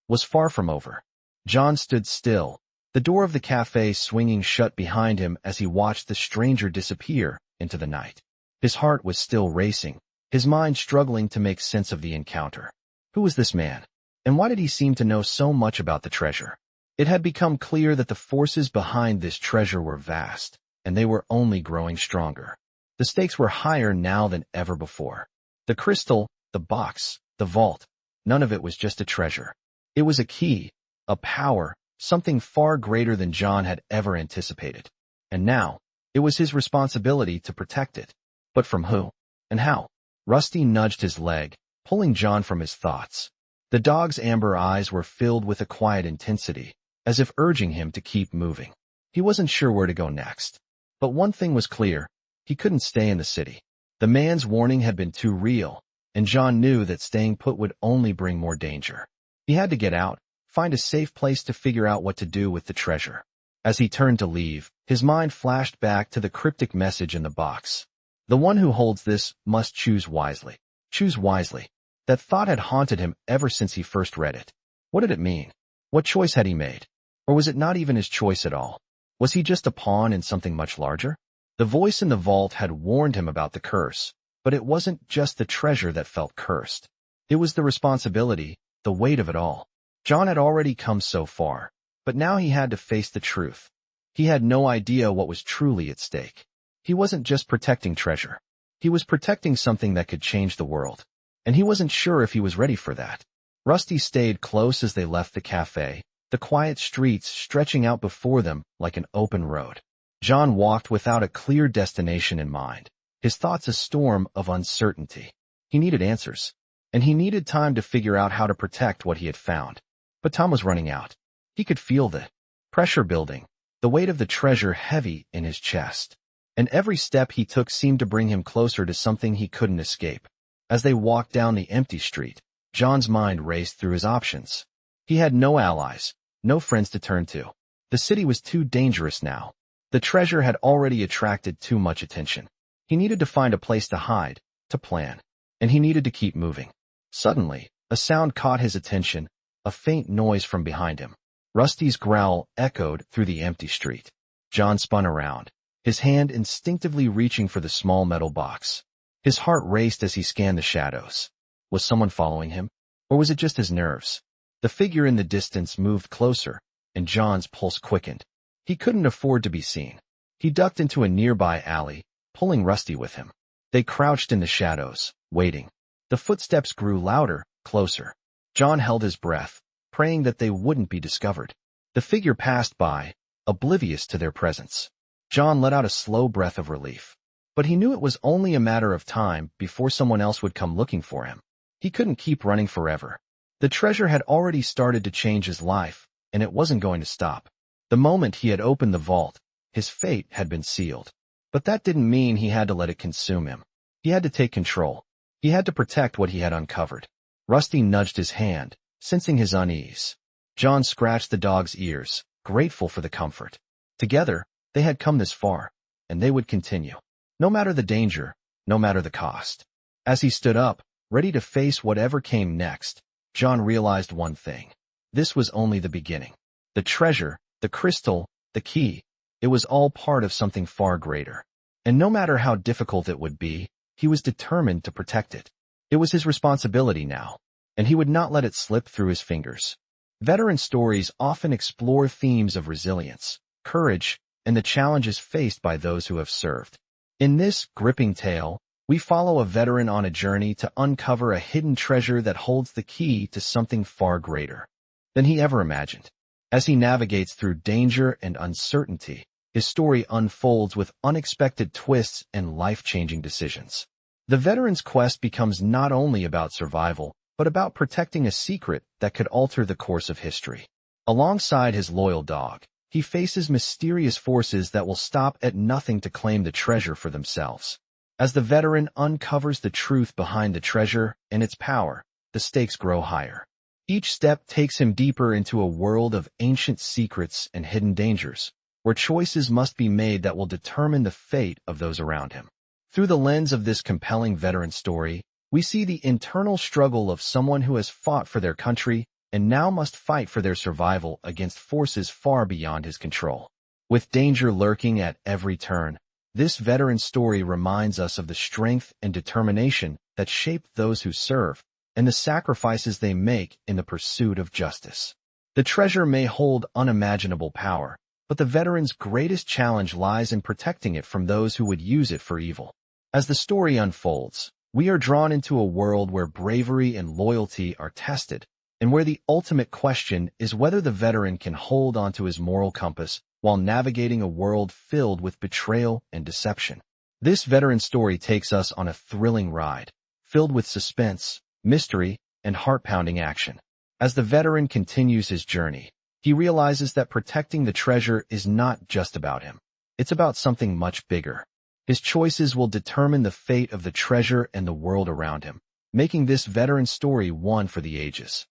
was far from over. John stood still, the door of the cafe swinging shut behind him as he watched the stranger disappear into the night. His heart was still racing, his mind struggling to make sense of the encounter. Who was this man? And why did he seem to know so much about the treasure? It had become clear that the forces behind this treasure were vast, and they were only growing stronger. The stakes were higher now than ever before. The crystal, the box, the vault, none of it was just a treasure. It was a key, a power, something far greater than John had ever anticipated. And now, it was his responsibility to protect it. But from who? And how? Rusty nudged his leg, pulling John from his thoughts. The dog's amber eyes were filled with a quiet intensity, as if urging him to keep moving. He wasn't sure where to go next. But one thing was clear, he couldn't stay in the city. The man's warning had been too real, and John knew that staying put would only bring more danger. He had to get out, find a safe place to figure out what to do with the treasure. As he turned to leave, his mind flashed back to the cryptic message in the box. The one who holds this must choose wisely. Choose wisely. That thought had haunted him ever since he first read it. What did it mean? What choice had he made? Or was it not even his choice at all? Was he just a pawn in something much larger? The voice in the vault had warned him about the curse, but it wasn't just the treasure that felt cursed. It was the responsibility, the weight of it all. John had already come so far, but now he had to face the truth. He had no idea what was truly at stake. He wasn't just protecting treasure. He was protecting something that could change the world, and he wasn't sure if he was ready for that. Rusty stayed close as they left the cafe, the quiet streets stretching out before them like an open road. John walked without a clear destination in mind, his thoughts a storm of uncertainty. He needed answers, and he needed time to figure out how to protect what he had found. But time was running out. He could feel the pressure building, the weight of the treasure heavy in his chest. And every step he took seemed to bring him closer to something he couldn't escape. As they walked down the empty street, John's mind raced through his options. He had no allies, no friends to turn to. The city was too dangerous now. The treasure had already attracted too much attention. He needed to find a place to hide, to plan, and he needed to keep moving. Suddenly, a sound caught his attention, a faint noise from behind him. Rusty's growl echoed through the empty street. John spun around, his hand instinctively reaching for the small metal box. His heart raced as he scanned the shadows. Was someone following him? Or was it just his nerves? The figure in the distance moved closer, and John's pulse quickened. He couldn't afford to be seen. He ducked into a nearby alley, pulling Rusty with him. They crouched in the shadows, waiting. The footsteps grew louder, closer. John held his breath, praying that they wouldn't be discovered. The figure passed by, oblivious to their presence. John let out a slow breath of relief. But he knew it was only a matter of time before someone else would come looking for him. He couldn't keep running forever. The treasure had already started to change his life, and it wasn't going to stop. The moment he had opened the vault, his fate had been sealed. But that didn't mean he had to let it consume him. He had to take control. He had to protect what he had uncovered. Rusty nudged his hand, sensing his unease. John scratched the dog's ears, grateful for the comfort. Together, they had come this far, and they would continue. No matter the danger, no matter the cost. As he stood up, ready to face whatever came next, John realized one thing. This was only the beginning. The treasure, the crystal, the key, it was all part of something far greater. And no matter how difficult it would be, he was determined to protect it. It was his responsibility now, and he would not let it slip through his fingers. Veteran stories often explore themes of resilience, courage, and the challenges faced by those who have served. In this gripping tale, we follow a veteran on a journey to uncover a hidden treasure that holds the key to something far greater than he ever imagined. As he navigates through danger and uncertainty, his story unfolds with unexpected twists and life-changing decisions. The veteran's quest becomes not only about survival, but about protecting a secret that could alter the course of history. Alongside his loyal dog, he faces mysterious forces that will stop at nothing to claim the treasure for themselves. As the veteran uncovers the truth behind the treasure and its power, the stakes grow higher. Each step takes him deeper into a world of ancient secrets and hidden dangers, where choices must be made that will determine the fate of those around him. Through the lens of this compelling veteran story, we see the internal struggle of someone who has fought for their country and now must fight for their survival against forces far beyond his control. With danger lurking at every turn, this veteran story reminds us of the strength and determination that shape those who serve and the sacrifices they make in the pursuit of justice. The treasure may hold unimaginable power, but the veteran's greatest challenge lies in protecting it from those who would use it for evil. As the story unfolds, we are drawn into a world where bravery and loyalty are tested, and where the ultimate question is whether the veteran can hold onto his moral compass while navigating a world filled with betrayal and deception. This veteran story takes us on a thrilling ride, filled with suspense, mystery, and heart-pounding action. As the veteran continues his journey, he realizes that protecting the treasure is not just about him. It's about something much bigger. His choices will determine the fate of the treasure and the world around him, making this veteran story one for the ages.